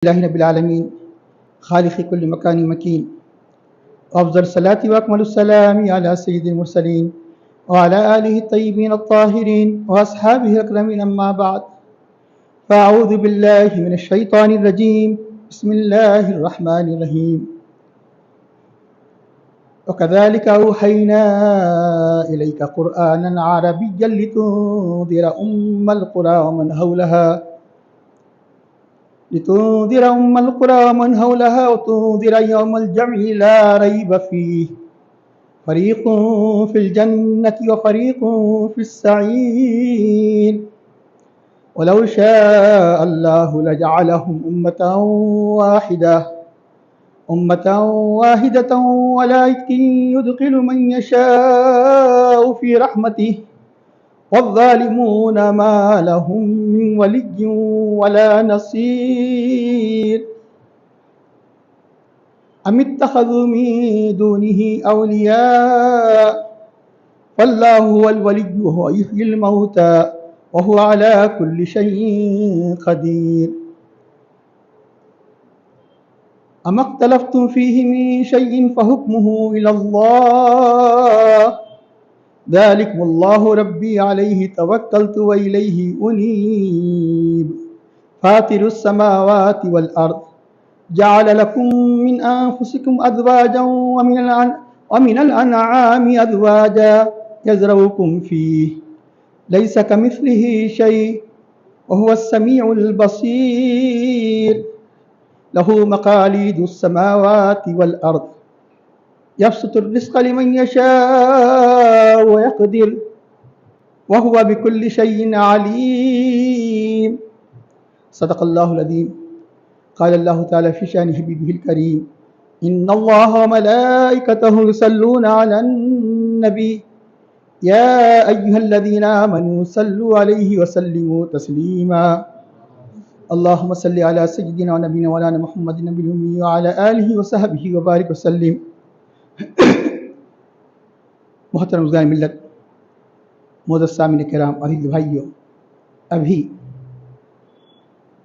اللہ رب العالمین خالق کل مکان مکین افضل الصلاۃ واکمل السلام علی سید المرسلین وعلی آلہ الطیبین الطاہرین واصحابہ الاکرمین اما بعد فاعوذ باللہ من الشیطان الرجیم بسم اللہ الرحمن الرحیم وكذلك أوحينا إليك قرآنا عربيا لتنذر أم القرى ومن حولها وتنذر يوم الجمع لا ريب فيه فريق في الجنة وفريق في السعير ولو شاء الله لجعلهم أمة واحدة ولكن يدخل من يشاء في رحمته والظالمون ما لهم من ولي ولا نصير أم اتخذوا من دونه أولياء فالله هو الولي وهو يحيي الموتى وهو على كل شيء قدير أما اختلفتم فيه من شيء فحكمه إلى الله ذلكم الله ربي عليه توكلت وإليه أنيب فاطر السماوات والأرض جعل لكم من أنفسكم أزواجا ومن الأنعام أزواجا يزرعكم فيه ليس كمثله شيء وهو السميع البصير له مقاليد السماوات والأرض يبسط الرزق لمن يشاء ويقدر وهو بكل شيء عليم صدق الله العظيم قال الله تعالى في شأن حبيبه الكريم إن الله وملائكته يصلون على النبي يا أيها الذين آمنوا صلوا عليه وسلموا تسليما اللهم صل على سيدنا ونبينا مولانا محمد النبي الأمي وعلى آله وصحبه وبارك وسلم محترم مزگار ملت، معزز سامعین کرام اور بھائیوں، ابھی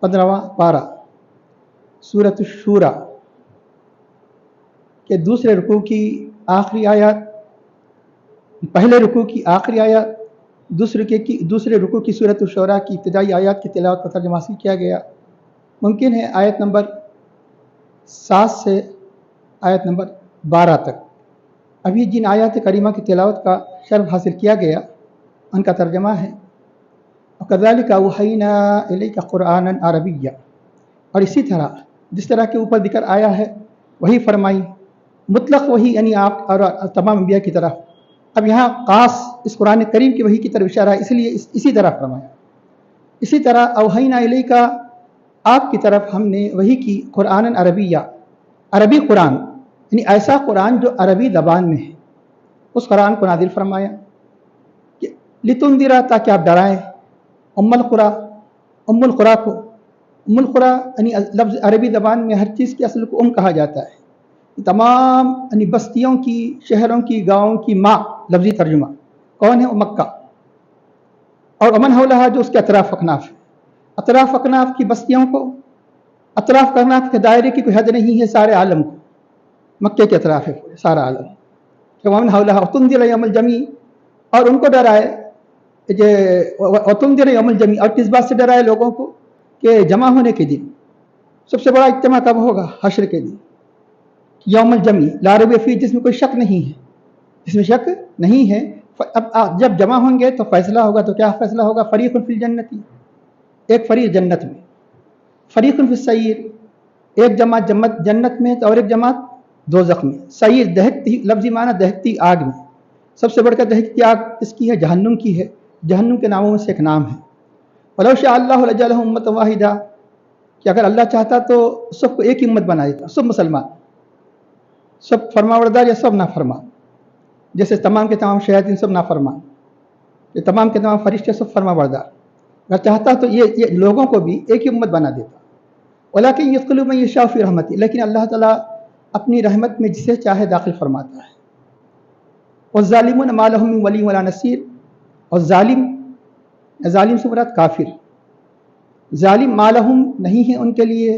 15واں پارہ سورۃ الشورى کے دوسرے رکوع کی آخری آیات، پہلے رکوع کی آخری آیات، دوسرے رکوع کی سورۃ الشورى کی ابتدائی آیات کی تلاوت کا ترجمہ حاصل کیا گیا۔ ممکن ہے آیت نمبر 7 سے آیت نمبر 12 تک ابھی جن آیات کریمہ کی تلاوت کا شرف حاصل کیا گیا ان کا ترجمہ ہے وَكَذَلِكَ أَوْحَيْنَا إِلَيْكَ قُرْآنًا عَرَبِيًّا، اور اسی طرح جس طرح کے اوپر ذکر آیا ہے وہی فرمائی، مطلق وہی یعنی آپ اور تمام انبیاء کی طرف۔ اب یہاں خاص اس قرآن کریم کی وحی کی طرف اشارہ ہے، اس لیے اسی طرح فرمایا۔ اسی طرح اوحینا الیک، آپ کی طرف ہم نے وحی کی، قرآن عربیہ، عربی قرآن، یعنی ایسا قرآن جو عربی زبان میں ہے، اس قرآن کو نازل فرمایا کہ لتنذرا، تاکہ آپ ڈرائیں، ام القرا کو، ام القرا یعنی لفظ عربی زبان میں ہر چیز کی اصل کو کہا جاتا ہے، تمام یعنی بستیوں کی، شہروں کی، گاؤں کی ماں، لفظی ترجمہ کون ہے؟ مکہ، اور امن حولہا جو اس کے اطراف اکناف ہے، اطراف اکناف کی بستیوں کو، اطراف اکناف کے دائرے کی کوئی حد نہیں ہے، سارے عالم کو، مکے کے اطراف ہے سارا عالم، کہ امن حولہا وتنذر یوم الجمع، اور ان کو ڈرائے وتنذر یوم الجمع، اور کس بات سے ڈرائے لوگوں کو؟ کہ جمع ہونے کے دن، سب سے بڑا اجتماع کب ہوگا؟ حشر کے دن، یوم الجمع لا ریب فیہ، جس میں کوئی شک نہیں ہے، جس میں شک نہیں ہے۔ اب جب جمع ہوں گے تو فیصلہ ہوگا، تو کیا فیصلہ ہوگا؟ فریق فی الجنت، ایک فریق جنت میں، فریق فی السعیر، ایک جماعت جنت میں اور ایک جماعت دوزخ میں۔ سعیر دہکتی، لفظی معنی دہکتی آگ میں، سب سے بڑھ کر دہکتی آگ کس کی ہے؟ جہنم کی ہے، جہنم کے ناموں میں سے ایک نام ہے۔ وَلَوْ شَاءَ اللَّهُ لَجَعَلَهُمْ أُمَّةً وَاحِدَةً، کہ اگر اللہ چاہتا تو سب کو ایک ہی امت بنا دیتا، سب مسلمان، سب فرما بردار یا سب نافرمان، جیسے تمام کے تمام شیاطین سب نافرمان، یہ تمام کے تمام فرشتے سب فرما بردار۔ اگر چاہتا تو یہ لوگوں کو بھی ایک ہی امت بنا دیتا۔ وَلَكِنْ يَدْخِلُ مَن يَشَاءُ فِي رَحْمَتِهِ، لیکن اللہ تعالیٰ اپنی رحمت میں جسے چاہے داخل فرماتا ہے۔ وَالظَّالِمُونَ مَا لَهُم مِّن وَلِيٍّ وَلَا نَصِيرٍ، اور ظالم سے مراد کافر، ظالم ما لہم نہیں ہے ان کے لیے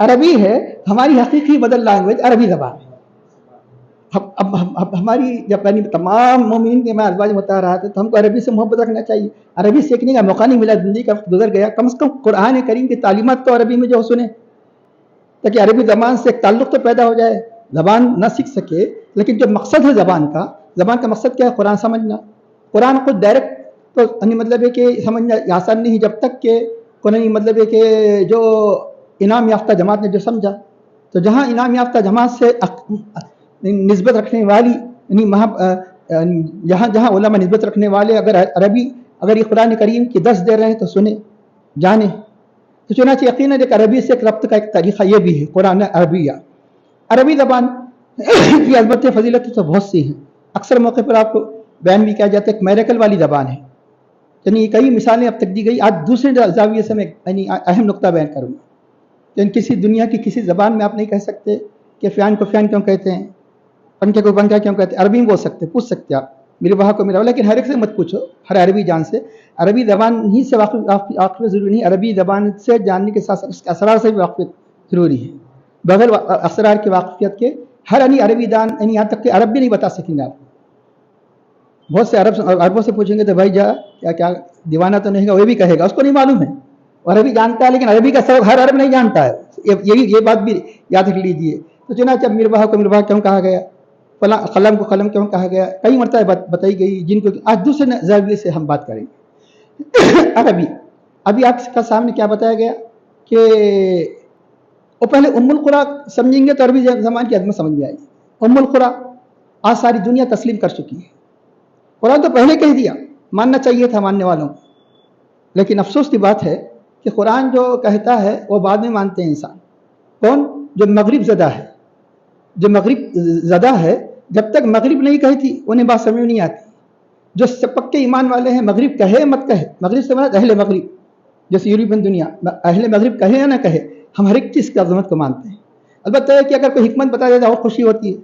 عربی ہے، ہماری حقیقی مدر لینگویج عربی زبان ہے. اب ہماری جب یعنی تمام مومنین کے میں ازواج بتا رہا تھا تو ہم کو عربی سے محبت رکھنا چاہیے. عربی سیکھنے کا موقع نہیں ملا، زندگی کا گزر گیا، کم سے کم قرآن کریم کی تعلیمات تو عربی میں جو سنیں تاکہ عربی زبان سے ایک تعلق تو پیدا ہو جائے. زبان نہ سیکھ سکے لیکن جو مقصد ہے زبان کا مقصد کیا ہے؟ قرآن سمجھنا. قرآن خود ڈائریکٹ تو یعنی مطلب ہے کہ سمجھنا آسان نہیں جب تک کہ قرآن مطلب ہے کہ جو انعام یافتہ جماعت نے جو سمجھا. تو جہاں انعام یافتہ جماعت سے نسبت رکھنے والی یعنی جہاں علماء نسبت رکھنے والے اگر یہ قرآن کریم کی درس دے رہے ہیں تو سنیں جانیں. تو چنانچہ یقیناً ایک عربی سے ایک ربط کا ایک طریقہ یہ بھی ہے قرآن عربیہ. عربی زبان کی عظمت فضیلت تو بہت سی ہیں. اکثر موقع پر آپ کو بیان بھی کیا جاتا ہے ایک میریکل والی زبان ہے. یعنی کئی مثالیں اب تک دی گئی. آج دوسرے زاویے سے میں یعنی اہم نقطہ بیان کروں گا. یعنی کسی دنیا کی کسی زبان میں آپ نہیں کہہ سکتے کہ فیان کو فیان کیوں کہتے ہیں، پنکھے کو پنکھا کیوں کہتے ہیں. عربی میں بول سکتے، پوچھ سکتے آپ میرے وہاں کو میرا، لیکن ہر ایک سے مت پوچھو، ہر عربی جان سے. عربی زبان ہی سے واقف ضروری نہیں، عربی زبان سے جاننے کے ساتھ اس کے اسرار سے بھی واقفیت ضروری ہے. بغیر اسرار کی واقفیت کے ہر عربی دان یہاں تک کہ عرب بھی نہیں بتا سکیں گے آپ. بہت سے عربوں سے پوچھیں گے تو بھائی جا کیا دیوانہ تو نہیں گا، وہ بھی کہے گا، اس کو نہیں معلوم ہے. عربی جانتا ہے لیکن عربی کا سبب ہر عرب نہیں جانتا ہے. یہ بات بھی یاد رکھ لیجیے. تو چنانچہ میربہ کو میربہ کیوں کہا گیا، قلم کو قلم کیوں کہا گیا، کئی مرتبہ بتائی گئی جن کو آج دوسرے زاویے سے ہم بات کریں گے. عربی ابھی آپ کا سامنے کیا بتایا گیا کہ وہ پہلے ام القرا سمجھیں گے تو عربی زبان کی عظمت سمجھ میں آئے گی. ام القرا آج ساری دنیا تسلیم کر چکی ہے. قرآن تو پہلے کہہ دیا، ماننا چاہیے تھا ماننے والوں، لیکن افسوس کی بات ہے کہ قرآن جو کہتا ہے وہ بعد میں مانتے ہیں انسان. کون؟ جو مغرب زدہ ہے. جو مغرب زدہ ہے جب تک مغرب نہیں کہی تھی انہیں بات سمجھ نہیں آتی. جو پکے ایمان والے ہیں مغرب کہے مت کہے، مغرب سے مراد اہل مغرب، جیسے یورپین دنیا اہل مغرب کہے یا نہ کہے ہم ہر ایک چیز کی عظمت کو مانتے ہیں. البتہ ہے کہ اگر کوئی حکمت بتا دے تو اور خوشی ہوتی ہے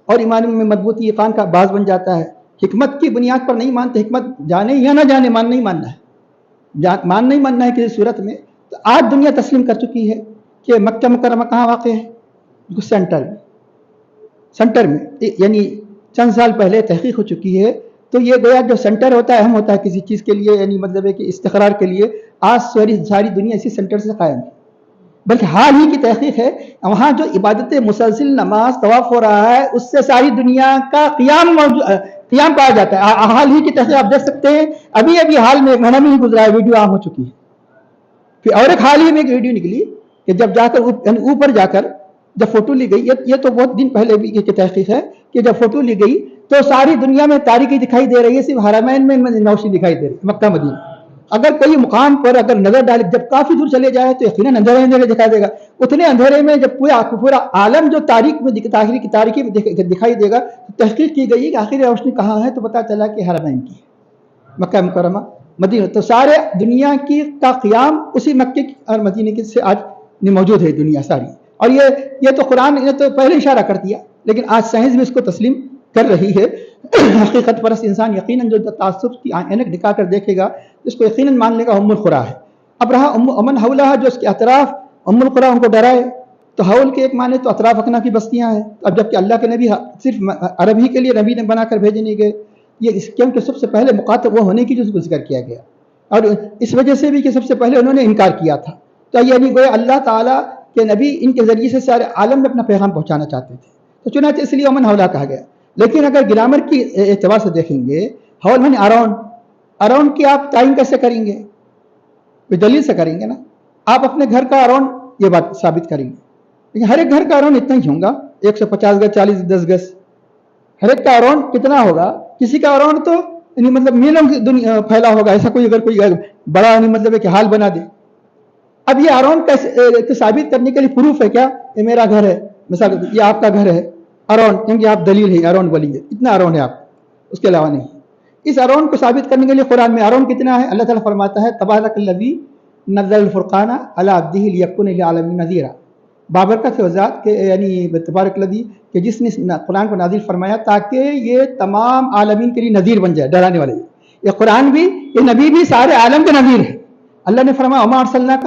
اور ایمان میں مضبوطی ایمان کا باعث بن جاتا ہے. حکمت کی بنیاد پر نہیں مانتے، حکمت جانے یا نہ جانے مان نہیں ماننا ہے، مان نہیں ماننا ہے کسی صورت میں. تو آج دنیا تسلیم کر چکی ہے کہ مکہ مکرمہ کہاں واقع ہے؟ سینٹر میں یعنی چند سال پہلے تحقیق ہو چکی ہے. تو یہ گویا جو سینٹر ہوتا ہے اہم ہوتا ہے کسی چیز کے لیے، یعنی مطلب ہے کہ استقرار کے لیے. آج ساری دنیا اسی سینٹر سے قائم ہے. بلکہ حال ہی کی تحقیق ہے وہاں جو عبادت مسلسل نماز طواف ہو رہا ہے اس سے ساری دنیا کا قیام پایا جاتا ہے. حال ہی کی تحقیق آپ دیکھ سکتے ہیں. ابھی حال میں ایک مہینہ بھی نہیں گزرا ہے ویڈیو عام ہو چکی ہے. پھر اور ایک حال ہی میں ایک ویڈیو نکلی کہ جب جا کر اوپر جا کر جب فوٹو لی گئی، یہ تو بہت دن پہلے بھی کی تحقیق ہے کہ جب فوٹو لی گئی تو ساری دنیا میں تاریکی دکھائی دے رہی ہے، صرف حرمین میں روشنی دکھائی دے رہی ہے، مکہ مدینہ. اگر کوئی مقام پر اگر نظر ڈالے جب کافی دور چلے جائے تو یقیناً اندھیرے دکھائی دے گا. اتنے اندھیرے میں جب پورا عالم جو تاریکی میں دکھائی دے گا، تحقیق کی گئی کہ آخری روشنی کہاں ہے تو پتہ چلا کہ حرمین کی ہے، مکہ مکرمہ مدینہ. تو سارے دنیا کی کا قیام اسی مکے اور مدینہ کے سے آج موجود ہے دنیا ساری. اور یہ تو قرآن نے تو پہلے اشارہ کر دیا، لیکن آج سائنس بھی اس کو تسلیم کر رہی ہے. حقیقت پرست انسان یقیناً جو تعصب کی عینک دکھا کر دیکھے گا اس کو یقیناً مان لے گا ام القرا ہے. اب رہا امن حولہ جو اس کے اطراف ام القرا ان کو ڈرائے تو حول کے ایک معنی تو اطراف اکنا کی بستیاں ہیں. اب جبکہ اللہ کے نبی صرف عرب ہی کے لیے نبی نے بنا کر بھیجے نہیں گئے، یہ کیونکہ سب سے پہلے مخاطب وہ ہونے کی جو اس کو ذکر کیا گیا، اور اس وجہ سے بھی کہ سب سے پہلے انہوں نے انکار کیا تھا. تو یعنی گویا اللہ تعالیٰ کہ نبی ان کے ذریعے سے سارے عالم میں اپنا پیغام پہنچانا چاہتے تھے. تو چنانچہ اس لیے امن حولہ کہا گیا. لیکن اگر گرامر کی اعتبار سے دیکھیں گے حول میں اراؤنڈ کی آپ تعین کیسے کریں گے؟ دلیل سے کریں گے نا. آپ اپنے گھر کا اراؤنڈ یہ بات ثابت کریں گے، لیکن ہر ایک گھر کا اراؤنڈ اتنا ہی ہوگا، 150 گز 40 10 گز. ہر ایک کا اراؤنڈ کتنا ہوگا؟ کسی کا اراؤنڈ تو یعنی مطلب میلوں کی دنیا پھیلا ہوگا. ایسا کوئی اگر کوئی بڑا یعنی مطلب ہے کہ حال بنا دے. اب یہ اراؤنڈ کیسے ثابت کرنے کے لیے پروف ہے کیا؟ یہ میرا گھر ہے مثال، یہ آپ کا گھر ہے اراؤنڈ، کیونکہ آپ دلیل ہے اراؤنڈ بولیے اتنا اراؤنڈ ہے آپ، اس کے علاوہ نہیں. اس اراؤنڈ کو ثابت کرنے کے لیے قرآن میں اراؤنڈ کتنا ہے؟ اللہ تعالیٰ فرماتا ہے تبارک الذی نزل الفرقان علی عبدہ لیکون للعالمین نذیرا. بابرکت ہے ذات کہ یعنی تبارک الذی کہ جس نے قرآن کو نازل فرمایا تاکہ یہ تمام عالمین کے لیے نذیر بن جائے، ڈرانے والے. یہ قرآن بھی، یہ نبی بھی سارے عالم کے نذیر ہے. اللہ نے فرمایا وما ارسلناک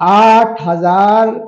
8000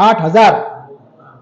8000।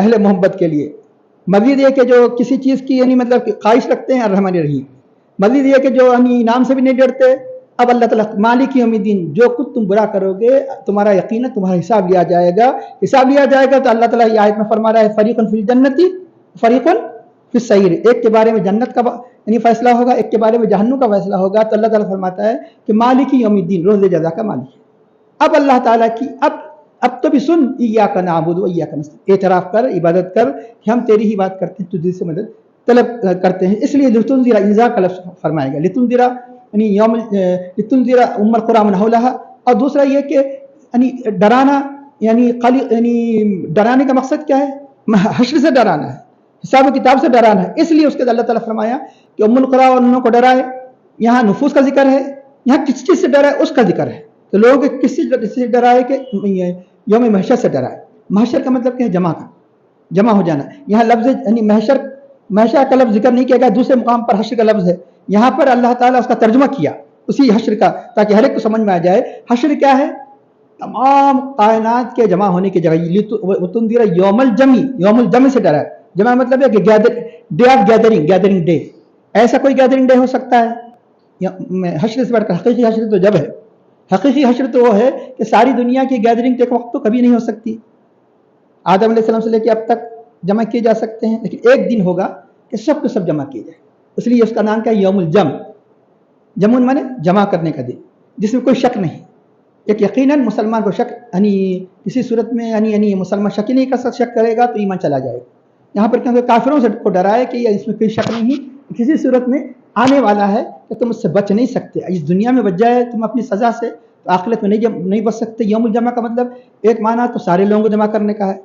اہل محبت کے لیے. مزید یہ کہ جو کسی چیز کی یعنی مطلب کہ خواہش رکھتے ہیں الرحمن الرحیم. مزید یہ کہ جو یعنی نام سے بھی نہیں ڈرتے. اب اللہ تعالیٰ مالک یوم الدین، جو کچھ تم برا کرو گے تمہارا یقیناً تمہارا حساب لیا جائے گا. حساب لیا جائے گا تو اللہ تعالیٰ یہ آیت میں فرما رہا ہے فریقن فی الجنتی فریقن فی السعیر. ایک کے بارے میں جنت کا یعنی فیصلہ ہوگا، ایک کے بارے میں جہنم کا فیصلہ ہوگا. تو اللہ تعالیٰ فرماتا ہے کہ مالک یوم الدین، روز جزا کا مالک ہے. اب اللہ تعالیٰ کی اب تو بھی سن، ایاک نعبد و ایاک نستعین، اعتراف کر، عبادت کر کہ ہم تیری ہی بات کرتے ہیں، تجھ سے مدد طلب کرتے ہیں. اس لیے لتنذر انذار کا لفظ فرمائے گا. لتنذر یعنی یوم لتنذر ام القری من حولها. اور دوسرا یہ کہ یعنی ڈرانا یعنی ڈرانے کا مقصد کیا ہے؟ حشر سے ڈرانا ہے، حساب و کتاب سے ڈرانا ہے. اس لیے اس کے اللہ تعالیٰ فرمایا کہ ام القری والوں کو ڈرائے. یہاں نفوس کا ذکر ہے، یہاں کس چیز سے ڈرائے اس کا ذکر ہے. تو لوگوں کے کس چیز سے ڈرائے کہ یوم محشر سے ڈرائے. محشر کا مطلب کیا ہے؟ جمع ہو جانا. یہاں لفظ یعنی محشر کا لفظ ذکر نہیں کیا گیا، دوسرے مقام پر حشر کا لفظ ہے. یہاں پر اللہ تعالیٰ اس کا ترجمہ کیا اسی حشر کا، تاکہ ہر ایک کو سمجھ میں آ جائے حشر کیا ہے. تمام کائنات کے جمع ہونے کی جگہ. تنذر یوم الجمع سے ڈرائے. جمع مطلب ہے کہ ڈے آف گیدرنگ ڈے. ایسا کوئی گیدرنگ ڈے ہو سکتا ہے حشر سے بڑھ کر؟ حقیقی حشر تو جب ہے، حقیقی حشر تو وہ ہے کہ ساری دنیا کی گیدرنگ ایک وقت تو کبھی نہیں ہو سکتی. آدم علیہ السلام سے لے کے اب تک جمع کیے جا سکتے ہیں، لیکن ایک دن ہوگا کہ سب کو سب جمع کیے جائے. اس لیے اس کا نام کیا ہے؟ یوم الجمع. جمع مانے جمع کرنے کا دن، جس میں کوئی شک نہیں. ایک یقیناً مسلمان کو شک یعنی کسی صورت میں یعنی مسلمان شک ہی نہیں کر سکتا. شک کرے گا تو ایمان چلا جائے گا. یہاں پر کیونکہ کافروں سے کو ڈرائے کہ اس میں کوئی شک نہیں، کسی صورت میں آنے والا ہے کہ تم اس سے بچ نہیں سکتے. اس دنیا میں بچ جائے تم اپنی سزا سے، تو آخرت میں نہیں بچ سکتے. یوم الجمع کا مطلب ایک معنی تو سارے لوگوں کو جمع کرنے کا ہے.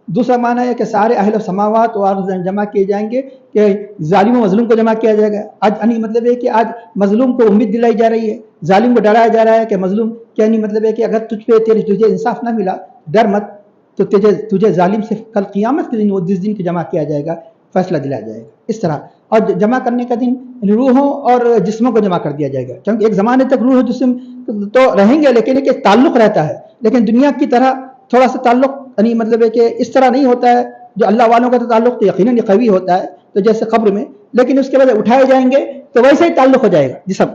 دوسرا معنی ہے کہ سارے اہل السماوات و ارض جمع کیے جائیں گے، کہ ظالم و مظلوم کو جمع کیا جائے گا. آج یعنی مطلب ہے کہ آج مظلوم کو امید دلائی جا رہی ہے، ظالم کو ڈرایا جا رہا ہے کہ مظلوم کیا یعنی مطلب ہے کہ اگر تجھے انصاف نہ ملا ڈر مت، تو تجھے ظالم سے کل قیامت کے دن وہ جس دن کو جمع کیا جائے گا فیصلہ دلایا جائے گا. اس طرح اور جمع کرنے کا دن روحوں اور جسموں کو جمع کر دیا جائے گا. کیونکہ ایک زمانے تک روح و جسم تو رہیں گے، لیکن ایک تعلق رہتا ہے. لیکن دنیا کی طرح تھوڑا سا تعلق یعنی مطلب ہے کہ اس طرح نہیں ہوتا ہے. جو اللہ والوں کا تو تعلق تو یقیناً قوی ہوتا ہے، تو جیسے قبر میں، لیکن اس کے بعد اٹھائے جائیں گے تو ویسے ہی تعلق ہو جائے گا جسم.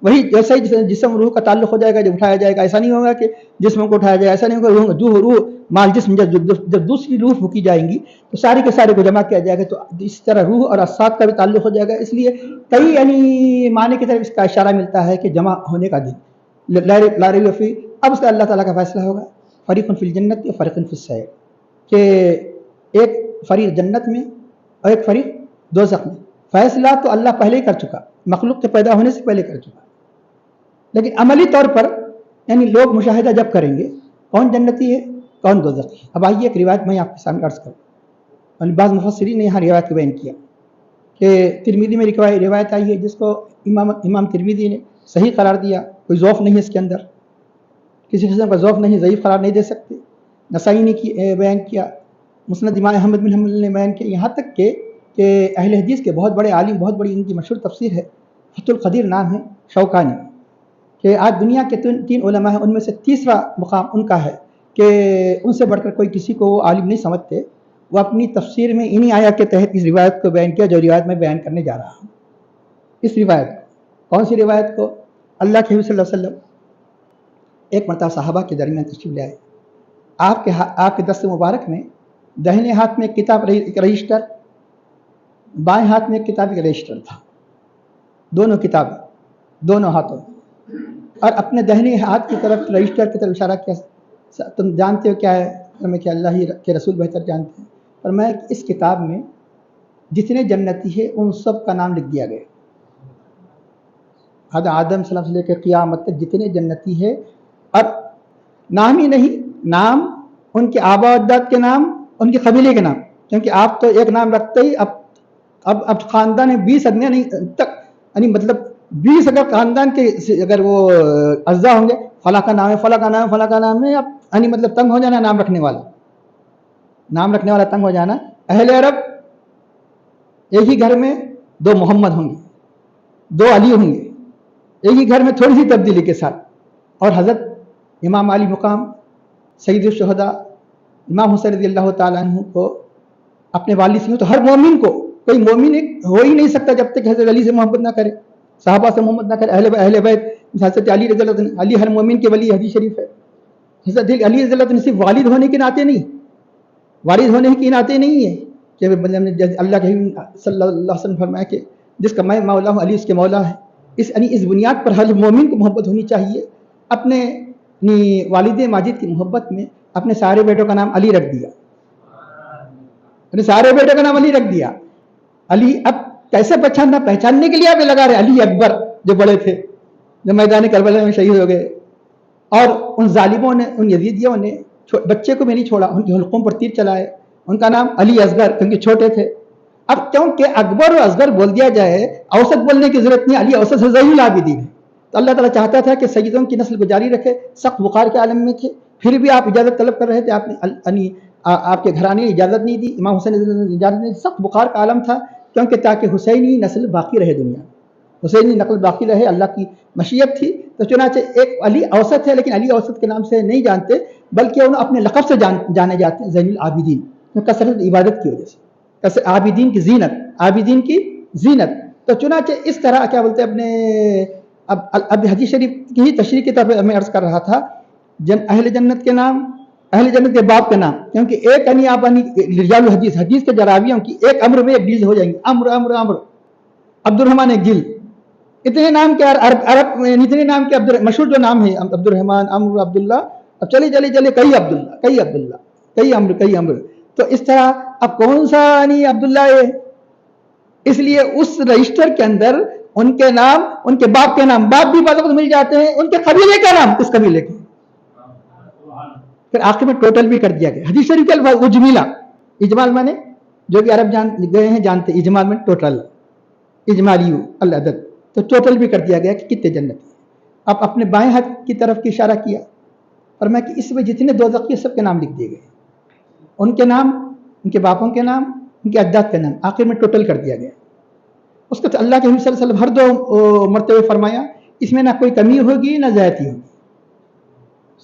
وہی جیسا ہی جسم روح کا تعلق ہو جائے گا جب اٹھایا جائے گا. ایسا نہیں ہوگا کہ جسم کو اٹھایا جائے، ایسا نہیں ہوگا. روح مال جسم جب دوسری روح پھونکی جائیں گی تو سارے کے سارے کو جمع کیا جائے گا. تو اس طرح روح اور اجساد کا بھی تعلق ہو جائے گا. اس لیے کئی یعنی معنی کی طرف اس کا اشارہ ملتا ہے کہ جمع ہونے کا دن لا ریب فیہ. اب اس کا اللہ تعالیٰ کا فیصلہ ہوگا فریق فی الجنت و فریق فی السعیر، کہ ایک فریق جنت میں اور ایک فریق دوزخ میں. فیصلہ تو اللہ پہلے ہی کر چکا، مخلوق کے پیدا ہونے سے پہلے کر چکا. لیکن عملی طور پر یعنی لوگ مشاہدہ جب کریں گے کون جنتی ہے کون دوزخی ہے. اب آئیے ایک روایت میں آپ کے سامنے عرض کروں. یعنی بعض مفسرین نے یہاں روایت کو بیان کیا کہ ترمذی میں روایت آئی ہے جس کو امام ترمذی نے صحیح قرار دیا. کوئی ضعف نہیں ہے اس کے اندر، کسی قسم کا ضعف نہیں، ضعیف قرار نہیں دے سکتے. نسائی نے بیان کیا، مسند امام احمد بن حنبل نے بیان کیا. یہاں تک کہ اہل حدیث کے بہت بڑے عالم، بہت بڑی ان کی مشہور تفسیر ہے، فتح القدیر نام ہے شوکانی، کہ آج دنیا کے 3 علماء ہیں، ان میں سے تیسرا مقام ان کا ہے کہ ان سے بڑھ کر کوئی کسی کو وہ عالم نہیں سمجھتے. وہ اپنی تفسیر میں انہی آیات کے تحت اس روایت کو بیان کیا جو روایت میں بیان کرنے جا رہا ہوں. اس روایت کون سی روایت کو؟ اللہ کے حبیب صلی اللہ علیہ وسلم ایک مرتبہ صحابہ کے درمیان تشریف لے آئے. آپ کے دست مبارک میں داہنے ہاتھ میں ایک کتاب ایک رجسٹر، بائیں ہاتھ میں ایک کتاب ایک رجسٹر تھا. دونوں کتابیں دونوں ہاتھوں، اور اپنے داہنے ہاتھ کی طرف رجسٹر کی طرف اشارہ کیا. تم جانتے ہو کیا ہے؟ میں کہ اللہ ہی کے رسول بہتر جانتے ہیں. اور میں اس کتاب میں جتنے جنتی ہیں ان سب کا نام لکھ دیا گیا. حضرت آدم صلی اللہ علیہ وسلم سے لے کے قیامت تک جتنے جنتی ہیں، اور نام ہی نہیں، نام ان کے آبا و اجداد کے نام، ان کے قبیلے کے نام. کیونکہ آپ تو ایک نام رکھتے ہی اب خاندان 20 ادنے نہیں تک، یعنی مطلب 20 اگر خاندان کے اگر وہ اجزاء ہوں گے، فلاں کا نام ہے، فلاں کا نام ہے، فلاں کا نام ہے، اب یعنی مطلب تنگ ہو جانا نام رکھنے والا تنگ ہو جانا. اہل عرب ایک ہی گھر میں 2 محمد ہوں گے، 2 علی ہوں گے، ایک ہی گھر میں تھوڑی سی تبدیلی کے ساتھ. اور حضرت امام علی مقام سید الشہداء امام حسین رضی اللہ تعالیٰ عنہ کو اپنے والد سے. تو ہر مومن کو، کوئی مومن ہو ہی نہیں سکتا جب تک حضرت علی سے محبت نہ کرے، صحابہ سے محبت نہ کرے، اہل بیت. حضرت علی رضی اللہ عنہ، علی ہر مومن کے ولی، حدیث شریف ہے. حضرت علی رضی اللہ عنہ صرف والد ہونے کے ناطے نہیں، والد ہونے کے ناطے نہیں ہے کہ اللہ کے صلی اللہ علیہ وسلم فرمایا کہ جس کا میں مولا ہوں علی اس کے مولا ہے. اس بنیاد پر ہر مومن کو محبت ہونی چاہیے. اپنے والد ماجد کی محبت میں اپنے سارے بیٹوں کا نام علی رکھ دیا، اپنے سارے بیٹوں کا نام علی رکھ دیا. علی اب کیسے پہچاننے کے لیے آپ لگا رہے علی اکبر جو بڑے تھے، جو میدان کربلا میں شہید ہو گئے. اور ان ظالموں نے، ان یزیدیوں نے بچے کو بھی نہیں چھوڑا، ان کے حلقوں پر تیر چلائے. ان کا نام علی اصغر، کیونکہ چھوٹے تھے. اب کیونکہ اکبر اور اصغر بول دیا جائے، اوسط بولنے کی ضرورت نہیں. علی اوسط سے زین العابدین ہے. تو اللہ تعالیٰ چاہتا تھا کہ سیدوں کی نسل کو جاری رکھے. سخت بخار کے عالم میں تھے، پھر بھی آپ اجازت طلب کر رہے تھے. آپ کے گھرانے نے اجازت نہیں دی، امام حسین نے اجازت نہیں دی. سخت بخار کا عالم تھا، کیونکہ تاکہ حسینی نسل باقی رہے، دنیا حسینی نسل باقی رہے، اللہ کی مشیت تھی. تو چنانچہ ایک علی اوسط ہے، لیکن علی اوسط کے نام سے نہیں جانتے، بلکہ انہوں اپنے لقب سے جانے جاتے ہیں، زین العابدین، کثرت عبادت کی وجہ سے، عابدین کی زینت، عابدین کی زینت. تو چنانچہ اس طرح کیا بولتے ہیں اپنے اب حدیث شریف کی ہی تشریح کی طرف میں عرض کر رہا تھا. اہل جنت کے نام، اہل جنت کے باپ کے نام، کیونکہ ایک آپ رجال الحدیث، حدیث کے جراویوں کی ایک امر میں ایک ڈیل ہو جائیں گے. امر امر امر عبد الرحمن ایک جلد، اتنے نام کے عرب اتنے نام کے مشہور جو نام ہے، عبد الرحمن، امر، عبداللہ. اب چلے کئی عبداللہ، کئی عبداللہ، کئی امر، کئی امر. تو اس طرح اب کون سا عبداللہ ہے؟ اس لیے اس رجسٹر کے اندر ان کے نام، ان کے باپ کے نام، باپ بھی بعض وقت مل جاتے ہیں، ان کے قبیلے کا نام، کس قبیلے کے، پھر آخر میں ٹوٹل بھی کر دیا گیا. حدیث شریف کے الفاظ اجمیلا، اجمال مانے جو بھی عرب گئے ہیں جانتے، اجمال میں ٹوٹل، اجمالی العدد. تو ٹوٹل بھی کر دیا گیا کہ کتنے جنت. اب اپنے بائیں ہاتھ کی طرف کی اشارہ کیا اور میں کہ اس میں جتنے دوزخی سب کے نام لکھ دیے گئے، ان کے نام، ان کے باپوں کے نام، ان کے اجداد کے نام، آخر میں ٹوٹل کر دیا گیا. اس کو تو اللہ کے حبیب صلی اللہ علیہ وسلم ہر دو مرتبہ فرمایا اس میں نہ کوئی کمی ہوگی نہ زیادتی ہوگی.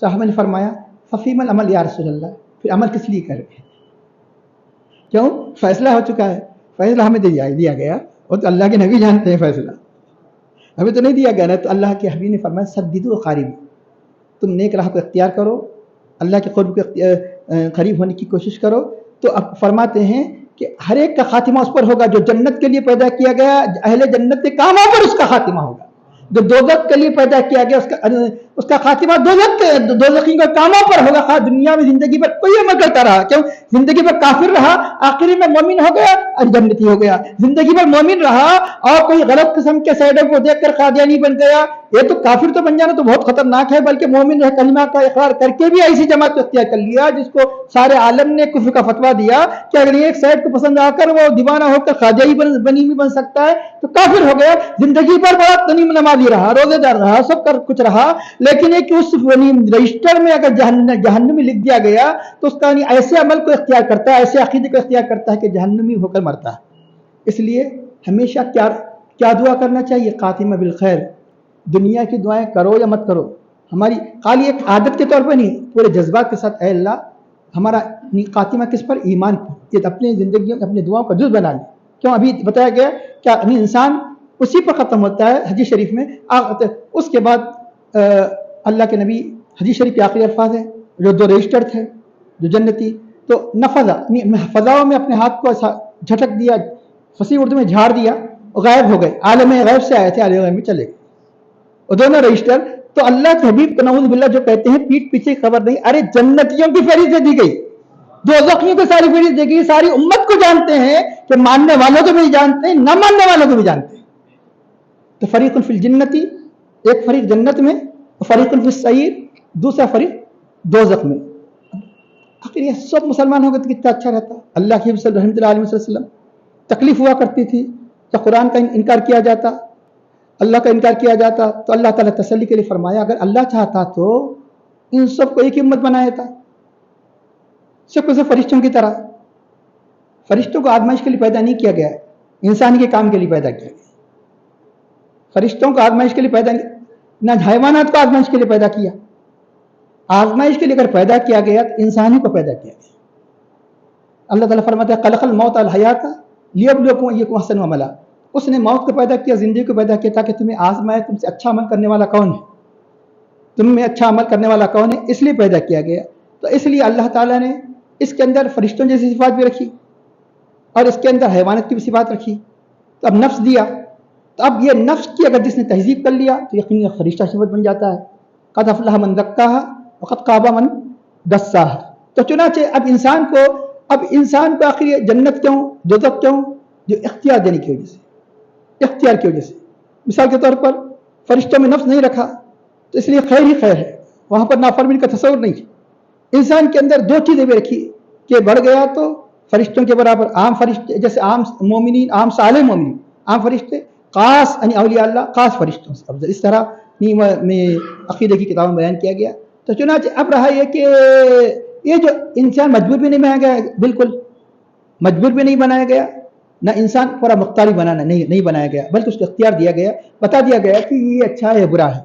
صحابہ نے فرمایا ففیم العمل یا رسول اللہ، پھر عمل کس لیے کرے؟ کیوں؟ فیصلہ ہو چکا ہے. فیصلہ ہمیں دیا گیا، اور تو اللہ کے نبی جانتے ہیں فیصلہ، ہمیں تو نہیں دیا گیا نا. تو اللہ کے حبیب نے فرمایا سددوا قاربوا، تم نیک راہ کو اختیار کرو، اللہ کے قرب کے قریب ہونے کی کوشش کرو. تو اب فرماتے ہیں کہ ہر ایک کا خاتمہ اس پر ہوگا جو جنت کے لیے پیدا کیا گیا، اہل جنت کے کاموں پر اس کا خاتمہ ہوگا. جو دوزخ کے لیے پیدا کیا گیا اس کا خاتمہ دوزخی کے کاموں پر ہوگا. خواہ دنیا میں زندگی پر کوئی عمل کرتا رہا، کیوں؟ زندگی پر کافر رہا، آخری میں مومن ہو گیا اور جنتی ہو گیا. زندگی پر مومن رہا اور کوئی غلط قسم کے سائڈوں کو دیکھ کر قادیانی بن گیا، یہ تو کافر تو بن جانا تو بہت خطرناک ہے. بلکہ مومن رہ کلمہ کا اقرار کر کے بھی ایسی جماعت کو اختیار کر لیا جس کو سارے عالم نے کفر کا فتویٰ دیا کہ اگر ایک سائڈ کو پسند آ کر وہ دیوانہ ہو کر قادیانی بنی بھی بن سکتا ہے تو کافر ہو گیا. زندگی پر بڑا تنیم نمازی رہا، روزے دار رہا، سب کر کچھ رہا، لیکن ایک اس رجسٹر میں اگر جہنمی لکھ دیا گیا تو اس کا ایسے عمل کو اختیار کرتا ہے، ایسے عقیدے کو اختیار کرتا ہے کہ جہنمی ہو کر مرتا ہے. اس لیے ہمیشہ کیا دعا کرنا چاہیے؟ خاتمہ بالخیر. دنیا کی دعائیں کرو یا مت کرو، ہماری خالی ایک عادت کے طور پر نہیں، پورے جذبات کے ساتھ اے اللہ ہمارا خاتمہ کس پر؟ ایمان پر. یہ اپنی زندگی اپنی دعاؤں کا جز بنا لیں. کیوں؟ ابھی بتایا گیا کہ انسان اسی پر ختم ہوتا ہے حدیث شریف میں. اس کے بعد اللہ کے نبی، حدیث شریف کے آخری الفاظ ہیں جو دو رجسٹر تھے جو جنتی، تو نفذا، فضاؤں میں اپنے ہاتھ کو جھٹک دیا، فصیح اردو میں جھاڑ دیا، غائب ہو گئے. عالم غیب سے آئے تھے، عالم غیب میں چلے گئے وہ دونوں رجسٹر. تو اللہ کے حبیب کو نعوذ باللہ جو کہتے ہیں پیٹ پیچھے خبر نہیں، ارے جنتیوں کی فہرست دی گئی، دوزخیوں کی ساری فہرست دی گئی. ساری امت کو جانتے ہیں کہ ماننے والوں کو بھی جانتے ہیں، نہ ماننے والوں کو بھی جانتے ہیں. تو فریق فی الجنتی، ایک فریق جنت میں، فریق فی السعیر، دوسرا فریق دوزخ میں. آخر یہ سب مسلمان ہو گئے تو کتنا اچھا رہتا. اللہ کے حبیب رحمۃ اللہ علیہ وسلم تکلیف ہوا کرتی تھی کہ قرآن کا انکار کیا جاتا، اللہ کا انکار کیا جاتا، تو اللہ تعالیٰ تسلی کے لیے فرمایا اگر اللہ چاہتا تو ان سب کو ایک امت بنایا تھا، سب کو فرشتوں کی طرح. فرشتوں کو آزمائش کے لیے پیدا نہیں کیا گیا، انسان کے کام کے لیے پیدا کیا گیا. فرشتوں کو آزمائش کے لیے پیدا نہیں، نہ حیوانات کو آزمائش کے لیے پیدا کیا. آزمائش کے لیے اگر پیدا کیا گیا تو انسانی کو پیدا کیا گیا. اللہ تعالیٰ فرماتا ہے خلق الموت والحیات لیبلوکم ایکم احسن عملا، اس نے موت کو پیدا کیا، زندگی کو پیدا کیا تاکہ تمہیں آزمائے تم سے اچھا عمل کرنے والا کون ہے، تم میں اچھا عمل کرنے والا کون ہے، اس لیے پیدا کیا گیا۔ تو اس لیے اللہ تعالیٰ نے اس کے اندر فرشتوں جیسی صفات بھی رکھی اور اس کے اندر حیوانات کی بھی صفات رکھی، تو اب نفس دیا، تو اب یہ نفس کی اگر جس نے تہذیب کر لیا تو یقیناً فرشتہ صفت بن جاتا ہے۔ قد افلح من زکاہا وقد خاب من دساہا۔ تو چنانچہ اب انسان کو آخر یہ جنت کیوں، دوزخ کیوں؟ جو اختیار دینے کی وجہ سے، اختیار کی وجہ سے۔ مثال کے طور پر فرشتوں میں نفس نہیں رکھا تو اس لیے خیر ہی خیر ہے، وہاں پر نافرمانی کا تصور نہیں ہے۔ انسان کے اندر دو چیزیں بھی رکھی کہ بڑھ گیا تو فرشتوں کے برابر عام فرشتے، جیسے عام مومنین، عام صالح مومنین، عام فرشتے، خاص یعنی اولیاء اللہ خاص فرشتوں سے افضل، اس طرح میں عقیدے کی کتابوں میں بیان کیا گیا۔ تو چنانچہ اب رہا یہ کہ یہ جو انسان مجبور بھی نہیں بنایا گیا، بالکل مجبور بھی نہیں بنایا گیا، نہ انسان پورا مختاری بنانا نہیں بنایا گیا، بلکہ اس کو اختیار دیا گیا، بتا دیا گیا کہ یہ اچھا ہے برا ہے،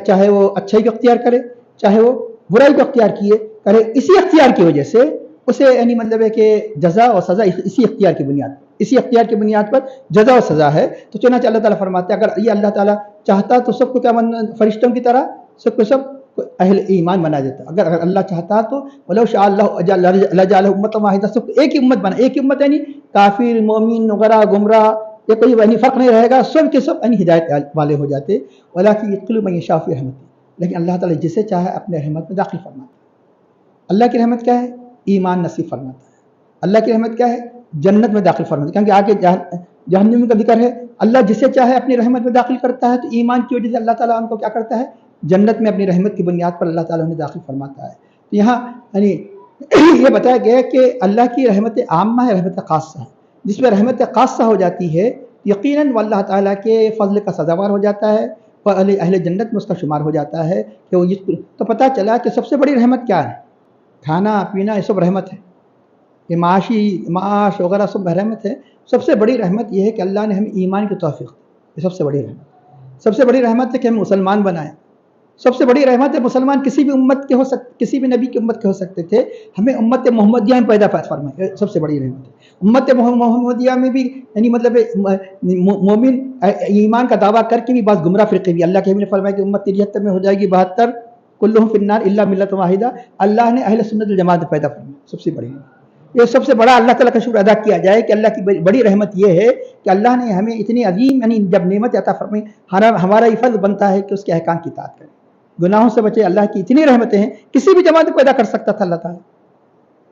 چاہے وہ اچھائی کو اختیار کرے چاہے وہ برائی کو اختیار کرے، اسی اختیار کی وجہ سے اسے یعنی مطلب ہے کہ جزا اور سزا اسی اختیار کی بنیاد پر جزا و سزا ہے۔ تو چنانچہ اللہ تعالیٰ فرماتے ہیں اگر یہ اللہ تعالیٰ چاہتا تو سب کو کیا فرشتوں کی طرح سب اہل ایمان بنا دیتا، اگر اللہ چاہتا تو ولو شاء اللہ لجعلہ امۃ واحدہ، سب کو ایک ہی امت بنا، ایک ہی امت یعنی کافر مومن وغیرہ گمراہ یہ کوئی یعنی فرق نہیں رہے گا، سب کے سب یعنی ہدایت والے ہو جاتے۔ ولکن یدخل من یشاء فی رحمتہ، لیکن اللہ تعالیٰ جسے چاہے اپنے رحمت میں داخل فرماتا ہے۔ اللہ کی رحمت کیا ہے؟ ایمان نصیب فرماتا ہے۔ اللہ کی رحمت کیا ہے؟ جنت میں داخل فرماتا ہے، کیونکہ آگے جہنم کا ذکر ہے۔ اللہ جسے چاہے اپنی رحمت میں داخل کرتا ہے، تو ایمان کی وجہ سے اللہ تعالیٰ ان کو کیا کرتا ہے؟ جنت میں اپنی رحمت کی بنیاد پر اللہ تعالیٰ انہیں داخل فرماتا ہے۔ تو یہاں یعنی یہ بتایا گیا کہ اللہ کی رحمت عامہ ہے، رحمت خاصہ ہے، جس میں رحمت خاصہ ہو جاتی ہے یقیناً وہ اللہ تعالیٰ کے فضل کا سزاوار ہو جاتا ہے اور اہل جنت میں اس کا شمار ہو جاتا ہے کہ وہ تو پتہ چلا کہ سب سے بڑی رحمت کیا ہے؟ کھانا پینا یہ سب رحمت ہے، یہ معاش وغیرہ سب رحمت ہے۔ سب سے بڑی رحمت یہ ہے کہ اللہ نے ہمیں ایمان کی توفیق دی، یہ سب سے بڑی رحمت۔ سب سے بڑی رحمت ہے کہ ہم مسلمان بنائے، سب سے بڑی رحمت ہے مسلمان کسی بھی امت کے ہو سکتے، کسی بھی نبی کی امت کے ہو سکتے تھے، ہمیں امت محمدیہ میں پیدا فرمائے، سب سے بڑی رحمت ہے۔ امت محمدیہ میں بھی یعنی مطلب مومن ایمان کا دعویٰ کر کے بھی بعض گمراہ فرقے بھی، اللہ کے حبیب نے فرمایا کہ امت 73 میں ہو جائے گی 72 کلہم فی النار الا ملۃ واحدہ، اللہ نے اہل سنت الجماعت میں پیدا فرمایا، سب سے بڑی یہ سب سے بڑا اللہ تعالیٰ کا شکر ادا کیا جائے کہ اللہ کی بڑی رحمت یہ ہے کہ اللہ نے ہمیں اتنی عظیم یعنی جب نعمت عطا فرمائی، ہمارا یہ فرض بنتا ہے کہ اس کے احکام کی اطاعت کریں، گناہوں سے بچے۔ اللہ کی اتنی رحمتیں ہیں، کسی بھی جماعت کو پیدا کر سکتا تھا اللہ تعالیٰ،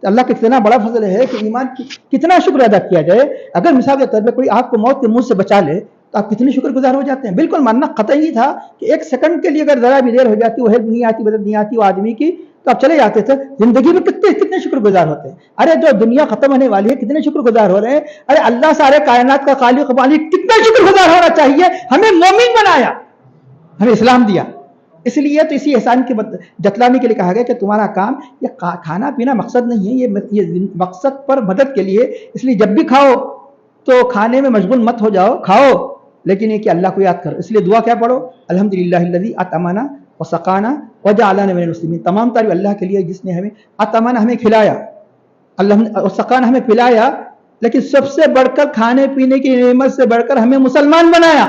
تو اللہ کا اتنا بڑا فضل ہے کہ ایمان کی کتنا شکر ادا کیا جائے۔ اگر مثال کے طور پہ کوئی آپ کو موت کے منہ سے بچا لے تو آپ کتنے شکر گزار ہو جاتے ہیں۔ بالکل ماننا قطعی تھا کہ ایک سیکنڈ کے لیے اگر ذرا بھی دیر ہو جاتی، وہ ہیلپ نہیں آتی، مدد نہیں آتی وہ آدمی کی، تو آپ چلے جاتے تھے۔ زندگی میں کتنے شکر گزار ہوتے ہیں۔ ارے جو دنیا ختم ہونے والی ہے کتنے شکر گزار ہو رہے ہیں۔ ارے اللہ سارے کائنات کا خالق مالک کتنا شکر گزار ہونا چاہیے، ہمیں مومن بنایا، ہمیں اسلام دیا۔ اس لیے تو اسی احسان کے جتلانے کے لیے کہا گیا کہ تمہارا کام یہ کھانا پینا مقصد نہیں ہے، یہ مقصد پر مدد کے لیے، اس لیے جب بھی کھاؤ تو کھانے میں مشغول مت ہو جاؤ، کھاؤ لیکن یہ کہ اللہ کو یاد کرو۔ اس لیے دعا کیا پڑھو؟ الحمدللہ الذی اطعمنا وسقانا وجعلنا من المسلمین، تمام تعریف اللہ کے لیے جس نے ہمیں اطعمنا ہمیں کھلایا، وسقانا ہمیں پلایا، لیکن سب سے بڑھ کر کھانے پینے کی نعمت سے بڑھ کر ہمیں مسلمان بنایا،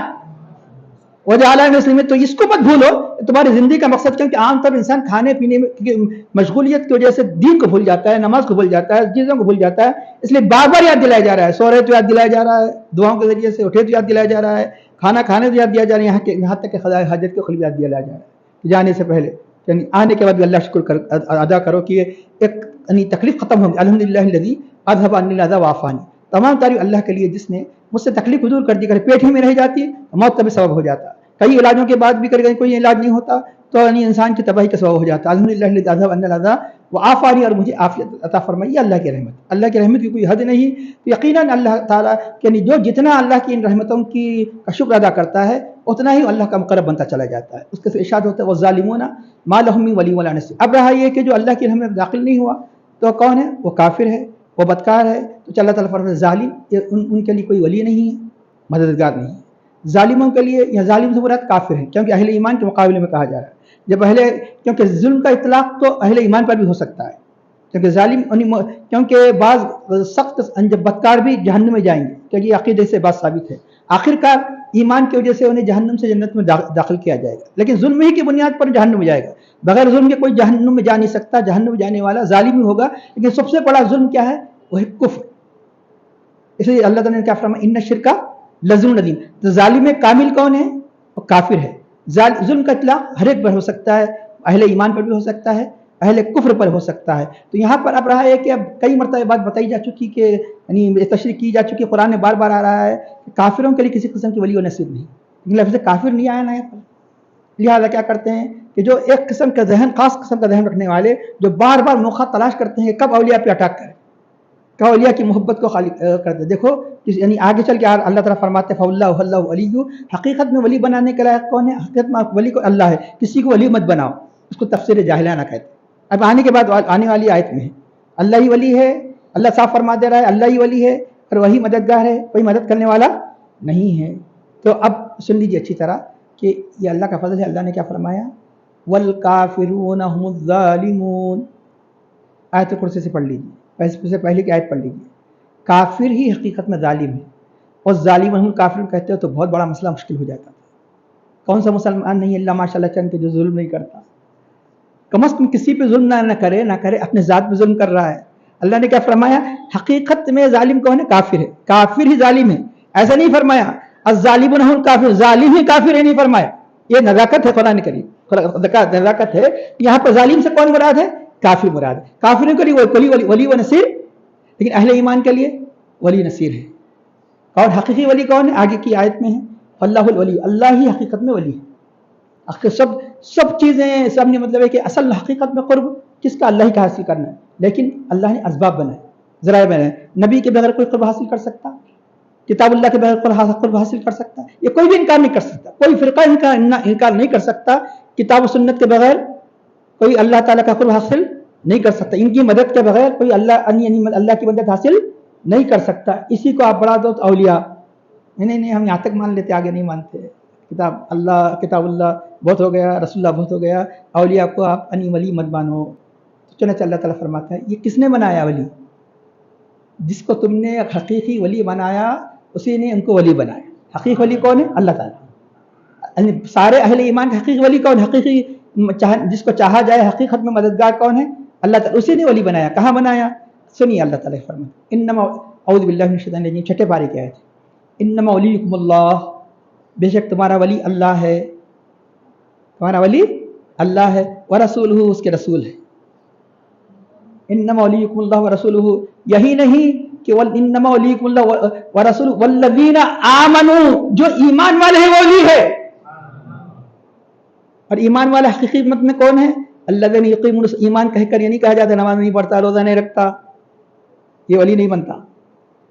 وجعلنا من المسلمین۔ تو اس کو مت بھولو، تمہاری زندگی کا مقصد، کیونکہ عام طور انسان کھانے پینے میں مشغولیت کی وجہ سے دین کو بھول جاتا ہے، نماز کو بھول جاتا ہے، چیزوں کو بھول جاتا ہے، اس لیے بار بار یاد دلایا جا رہا ہے۔ سو رہے تو یاد دلایا جا رہا ہے، دعاؤں کے ذریعے سے اٹھے تو یاد دلایا جا رہا ہے، کھانا کھانے تو یاد دیا جا رہا ہے، یہاں تک کہ خدائے حاجت کے خلیل یاد دیا جا رہا ہے جانے سے پہلے، یعنی آنے کے بعد بھی اللہ شکر ادا کرو کہ ایک یعنی تکلیف ختم ہوگی۔ الحمدللہ الذی اذھب عنی الاذی وعافانی، تمام تعریف اللہ کے لیے جس نے مجھ سے تکلیف دور کر دی، اگر پیٹ ہی میں رہ جاتی موت کا بھی سبب ہو جاتا، کئی علاجوں کے بعد بھی کر کوئی علاج نہیں ہوتا تو یعنی انسان کی تباہی کا سبب ہو جاتا۔ الحمدللہ الذی اذھب عنی الاذی وعافانی، اور مجھے عافیت عطا فرمائی، اللہ کی رحمت، اللہ کی رحمت کی کوئی حد نہیں۔ تو یقیناً اللہ تعالیٰ یعنی جو جتنا اللہ کی ان رحمتوں کی کا شکر ادا کرتا ہے اتنا ہی اللہ کا مقرب بنتا چلا جاتا ہے۔ اس کے ارشاد ہوتا ہے والظالمون ما لهم من ولی ولا نصیر۔ اب رہا یہ کہ جو اللہ کی رحمت میں داخل نہیں ہوا تو کون ہے؟ وہ کافر ہے، وہ بدکار ہے۔ تو اللہ تعالیٰ فرماتا ہے ظالم، ان کے لیے کوئی ولی نہیں ہے، مددگار نہیں ہے۔ ظالموں کے لیے یا ظالم سے مراد کافر ہیں، کیونکہ اہل ایمان کے مقابلے میں کہا جا رہا ہے۔ جب کیونکہ ظلم کا اطلاق تو اہل ایمان پر بھی ہو سکتا ہے، کیونکہ ظالم کیونکہ بعض سخت جب بدکار بھی جہنم میں جائیں گے، کیونکہ یہ عقیدے سے بات ثابت ہے، آخرکار ایمان کی وجہ سے انہیں جہنم سے جنت میں داخل کیا جائے گا، لیکن ظلم ہی کی بنیاد پر جہنم میں جائے گا، بغیر ظلم کے کوئی جہنم میں جا نہیں سکتا، جہنم میں جانے والا ظالم ہی ہوگا، لیکن سب سے بڑا ظلم کیا ہے؟ وہ ہے کفر۔ اس لیے اللہ تعالیٰ نے کیا فرمایا؟ ان الشرک لظلم عظیم۔ تو ظالم کامل کون ہے؟ وہ کافر ہے۔ ظلم کا اطلاق ہر ایک پر ہو سکتا ہے، اہل ایمان پر بھی ہو سکتا ہے، اہل کفر پر ہو سکتا ہے۔ تو یہاں پر اب رہا ہے کہ اب کئی مرتبہ بات بتائی جا چکی کہ یعنی تشریح کی جا چکی، قرآن میں بار بار آ رہا ہے کہ کافروں کے لیے کسی قسم کی ولی و نصیر نہیں، لیکن لفظ کافر نہیں آیا نا یہاں پر۔ لہٰذا کیا کرتے ہیں کہ جو ایک قسم کا ذہن، خاص قسم کا ذہن رکھنے والے، جو بار بار موقع تلاش کرتے ہیں کب اولیاء پہ اٹیک کریں، کب اولیاء کی محبت کو خالی کرتے۔ دیکھو یعنی آگے چل کے اللہ تعالیٰ فرماتے ہیں فَوَاللَّهُ اللَّهُ وَلِيُّ، حقیقت میں ولی بنانے کے لائق کون ہے؟ حقیقت میں ولی کو اللہ ہے، کسی کو ولی مت بناؤ، اس کو تفسیر جاہلانہ کہتے ہیں۔ اب آنے کے بعد آنے والی آیت میں ہے اللہ ہی ولی ہے، اللہ صاف فرما دے رہا ہے اللہ ہی ولی ہے اور وہی مددگار ہے، کوئی مدد کرنے والا نہیں ہے۔ تو اب سن لیجیے اچھی طرح کہ یہ اللہ کا فضل ہے۔ اللہ نے کیا فرمایا؟ وَالْكَافِرُونَ هُمُ الظَّالِمُونَ۔ آیت کرسی سے پڑھ لیجیے، پہلے کی آیت پڑھ لیجیے۔ کافر ہی حقیقت میں ظالم ہے، اور ظالم ہم کافر کہتے ہو تو بہت بڑا مسئلہ مشکل ہو جاتا ہے۔ کون سا مسلمان نہیں اللہ ماشاء اللہ چند کے جو ظلم نہیں کرتا؟ کم از کم کسی پہ ظلم نہ کرے اپنے ذات پہ ظلم کر رہا ہے۔ اللہ نے کیا فرمایا؟ حقیقت میں ظالم کون ہے؟ کافر ہے، کافر ہی ظالم ہے، ایسا نہیں فرمایا الظالمون هم الکافرون، ظالم ہی کافر ہے نہیں فرمایا۔ یہ نزاکت ہے قرآن کریم، نزاکت ہے۔ یہاں پر ظالم سے کون مراد ہے؟ کافر مراد ہے۔ کافروں کے لیے ولی و نصیر، لیکن اہل ایمان کے لیے ولی نصیر ہے۔ اور حقیقی ولی کون ہے؟ آگے کی آیت میں ہے اللہ الولی، اللہ ہی حقیقت میں ولی ہے۔ سب چیزیں سب نے مطلب ہے کہ اصل حقیقت میں قرب کس کا؟ اللہ ہی کا حاصل کرنا ہے، لیکن اللہ نے اسباب بنائے، ذرائع بنائے۔ نبی کے بغیر کوئی قرب حاصل کر سکتا؟ کتاب اللہ کے بغیر قرب حاصل کر سکتا؟ یہ کوئی بھی انکار نہیں کر سکتا، کوئی فرقہ انکار نہیں کر سکتا۔ کتاب و سنت کے بغیر کوئی اللہ تعالیٰ کا قرب حاصل نہیں کر سکتا، ان کی مدد کے بغیر کوئی اللہ کی مدد حاصل نہیں کر سکتا۔ اسی کو آپ بڑھا دو تو اولیاء، نہیں ہم یہاں تک مان لیتے، آگے نہیں مانتے۔ کتاب اللہ بہت ہو گیا، رسول اللہ بہت ہو گیا، اولیاء کو آپ ولی مت مانو۔ چنانچہ اللہ تعالیٰ فرماتا ہے یہ کس نے بنایا ولی؟ جس کو تم نے حقیقی ولی بنایا اسی نے ان کو ولی بنایا۔ حقیقی ولی کون ہے؟ اللہ تعالیٰ۔ سارے اہل ایمان کے حقیقی ولی کون؟ حقیقی جس کو چاہا جائے حقیقت میں مددگار کون ہے؟ اللہ تعالیٰ، اسی نے ولی بنایا۔ کہاں بنایا؟ سنیے اللہ تعالیٰ فرماتا ہے انما اعوذ باللہ من الشیطان الرجیم، چھٹے پارے کی آیت ہے انما ولیکم اللہ، بے شک تمہارا ولی اللہ ہے، تمہارا ولی اللہ ہے، ورسولہ، اس کے رسول ہے۔ انما ولیکم اللہ ورسولہ، یہی نہیں کہ انما ولیکم اللہ ورسولہ والذین آمنوا، جو ایمان والے ہیں وہ ولی ہے۔ اور ایمان والے حقیقت میں کون ہے؟ الذین یقیمون، ایمان کہہ کر یہ نہیں کہا جاتا نماز نہیں پڑھتا، روزہ نہیں رکھتا، یہ ولی نہیں بنتا،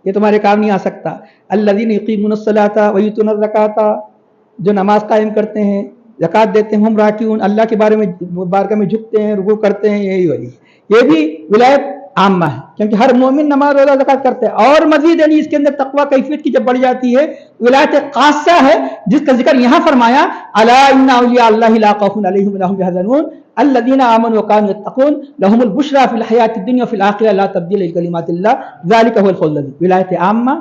یہ تمہارے کام نہیں آ سکتا۔ الذین یقیمون الصلاۃ ویؤتون الزکاۃ، جو نماز قائم کرتے ہیں، زکات دیتے ہیں، ہم راکعون، اللہ کے بارگاہ میں جھکتے ہیں، رکوع کرتے ہیں، یہی ولی ہے۔ یہ بھی ولایت عامہ ہے، کیونکہ ہر مومن نماز روزہ زکات کرتے ہیں، اور مزید یعنی اس کے اندر تقویٰ کیفیت کی جب بڑھ جاتی ہے، ولایت خاصہ ہے جس کا ذکر یہاں فرمایا الا ان اولیاء اللہ لا خوف علیہم ولا هم يحزنون الذین آمنوا وكانوا يتقون لهم البشرى في الحیاۃ الدنیا وفي الآخرہ لا تبدیل لکلمات اللہ ذلک هو الفوز العظیم۔ ولایت عامہ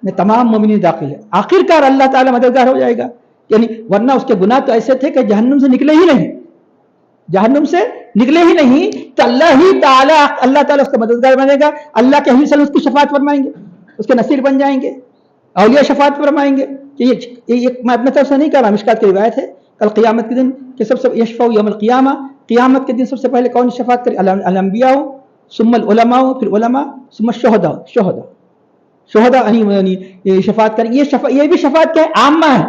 میں تمام مومنین داخل ہے، آخر کار اللہ تعالیٰ مددگار ہو جائے گا، یعنی ورنہ اس کے گناہ تو ایسے تھے کہ جہنم سے نکلے ہی نہیں، جہنم سے نکلے ہی نہیں، تو اللہ تعالیٰ اس کا مددگار بنے گا، اللہ کے حبیب صلی اللہ علیہ وسلم اس کی شفاعت فرمائیں گے، اس کے نصیر بن جائیں گے، اولیاء شفاعت فرمائیں گے۔ کہ یہ میں اپنے طرف سے نہیں کہہ رہا، مشکات کی روایت ہے کل قیامت کے دن کہ سب سے یشفع یوم القیامہ، قیامت کے دن سب سے پہلے کون شفاعت کرے؟ الانبیاء ثم العلماء، پھر علماء ثم الشہداء، شہداء یعنی شفاعت کریں۔ یہ بھی شفاعت کیا ہے؟ عامہ ہے۔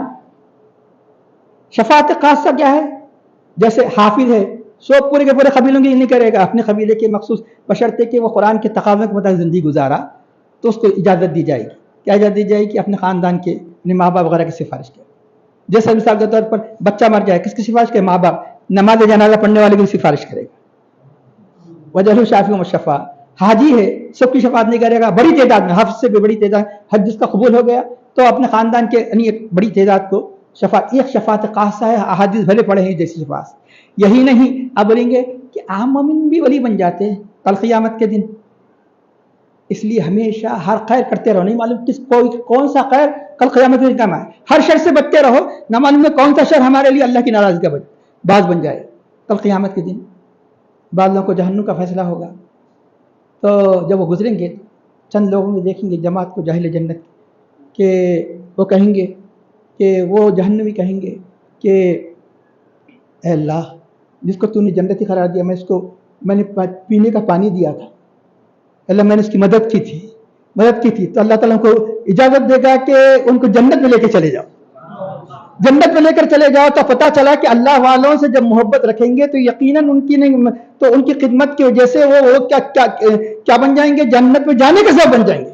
شفاعت خاصہ کیا ہے؟ جیسے حافظ ہے، سو پورے کے پورے قبیلوں کی نہیں کرے گا، اپنے قبیلے کے مخصوص، بشرطے کہ وہ قرآن کے تقاضے کے مطابق زندگی گزارا تو اس کو اجازت دی جائے گی۔ کیا اجازت دی جائے گی؟ اپنے خاندان کے، اپنے ماں باپ وغیرہ کی سفارش کرے۔ جیسے مثال کے طور پر بچہ مر جائے، کس کی سفارش کرے؟ ماں باپ۔ نماز جنازہ پڑھنے والے کی سفارش کرے گا۔ وجہ شافی و مشفع، حاجی ہے، سب کی شفاعت نہیں کرے گا، بڑی تعداد میں، حفظ سے بھی بڑی تعداد، حج جس کا قبول ہو گیا تو اپنے خاندان کے یعنی ایک بڑی تعداد کو شفاعت، ایک شفاعت خاصہ ہے، احادیث بھلے پڑھے ہیں جیسی شفاعت۔ یہی نہیں، اب بولیں گے کہ عام مومن بھی ولی بن جاتے ہیں کل قیامت کے دن. اس لیے ہمیشہ ہر خیر کرتے رہو. نہیں معلوم کون سا خیر کل قیامت میں کام آئے. ہر شر سے بچتے رہو. نہ معلوم ہے کون سا شر ہمارے لیے اللہ کی ناراضگی کا باعث بن جائے. کل قیامت کے دن بعض لوگوں کو جہنم کا فیصلہ ہوگا. تو جب وہ گزریں گے چند لوگوں میں دیکھیں گے جماعت کو جاہل جنت کہ وہ کہیں گے کہ وہ جہنمی کہیں گے کہ اے اللہ جس کو تو نے جنتی قرار دیا میں نے پینے کا پانی دیا تھا. اللہ میں نے اس کی مدد کی تھی تو اللہ تعالیٰ کو اجازت دے گا کہ ان کو جنت میں لے کے چلے جاؤ. جنت میں لے کر چلے جاؤ تو پتہ چلا کہ اللہ والوں سے جب محبت رکھیں گے تو یقیناً ان کی خدمت کی وجہ سے وہ کیا بن جائیں گے, جنت میں جانے کے سبب بن جائیں گے.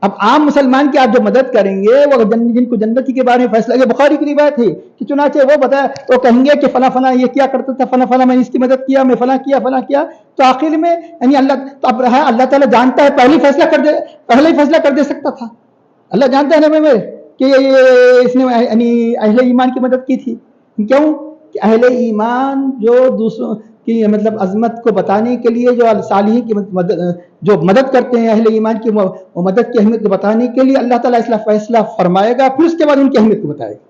اب عام مسلمان کی آپ جو مدد کریں گے وہ جن کو جنتی کے بارے میں فیصلہ یہ بخاری کی روایت ہے کہ چنانچہ وہ بتایا وہ کہیں گے کہ فلاں فلاں یہ کیا کرتا تھا, فلاں فلاں میں نے اس کی مدد کیا, میں فلاں کیا. تو آخر میں یعنی اللہ تعالیٰ جانتا ہے پہلے ہی فیصلہ کر دے سکتا تھا. اللہ جانتا ہے نا کہ اس نے اہل ایمان کی مدد کی تھی. کیوں کہ اہل ایمان جو دوسروں کی مطلب عظمت کو بتانے کے لیے جو صالحین کی جو مدد کرتے ہیں اہل ایمان کی وہ مدد کی اہمیت کو بتانے کے لیے اللہ تعالیٰ اس فیصلہ فرمائے گا, پھر اس کے بعد ان کی اہمیت کو بتائے گا.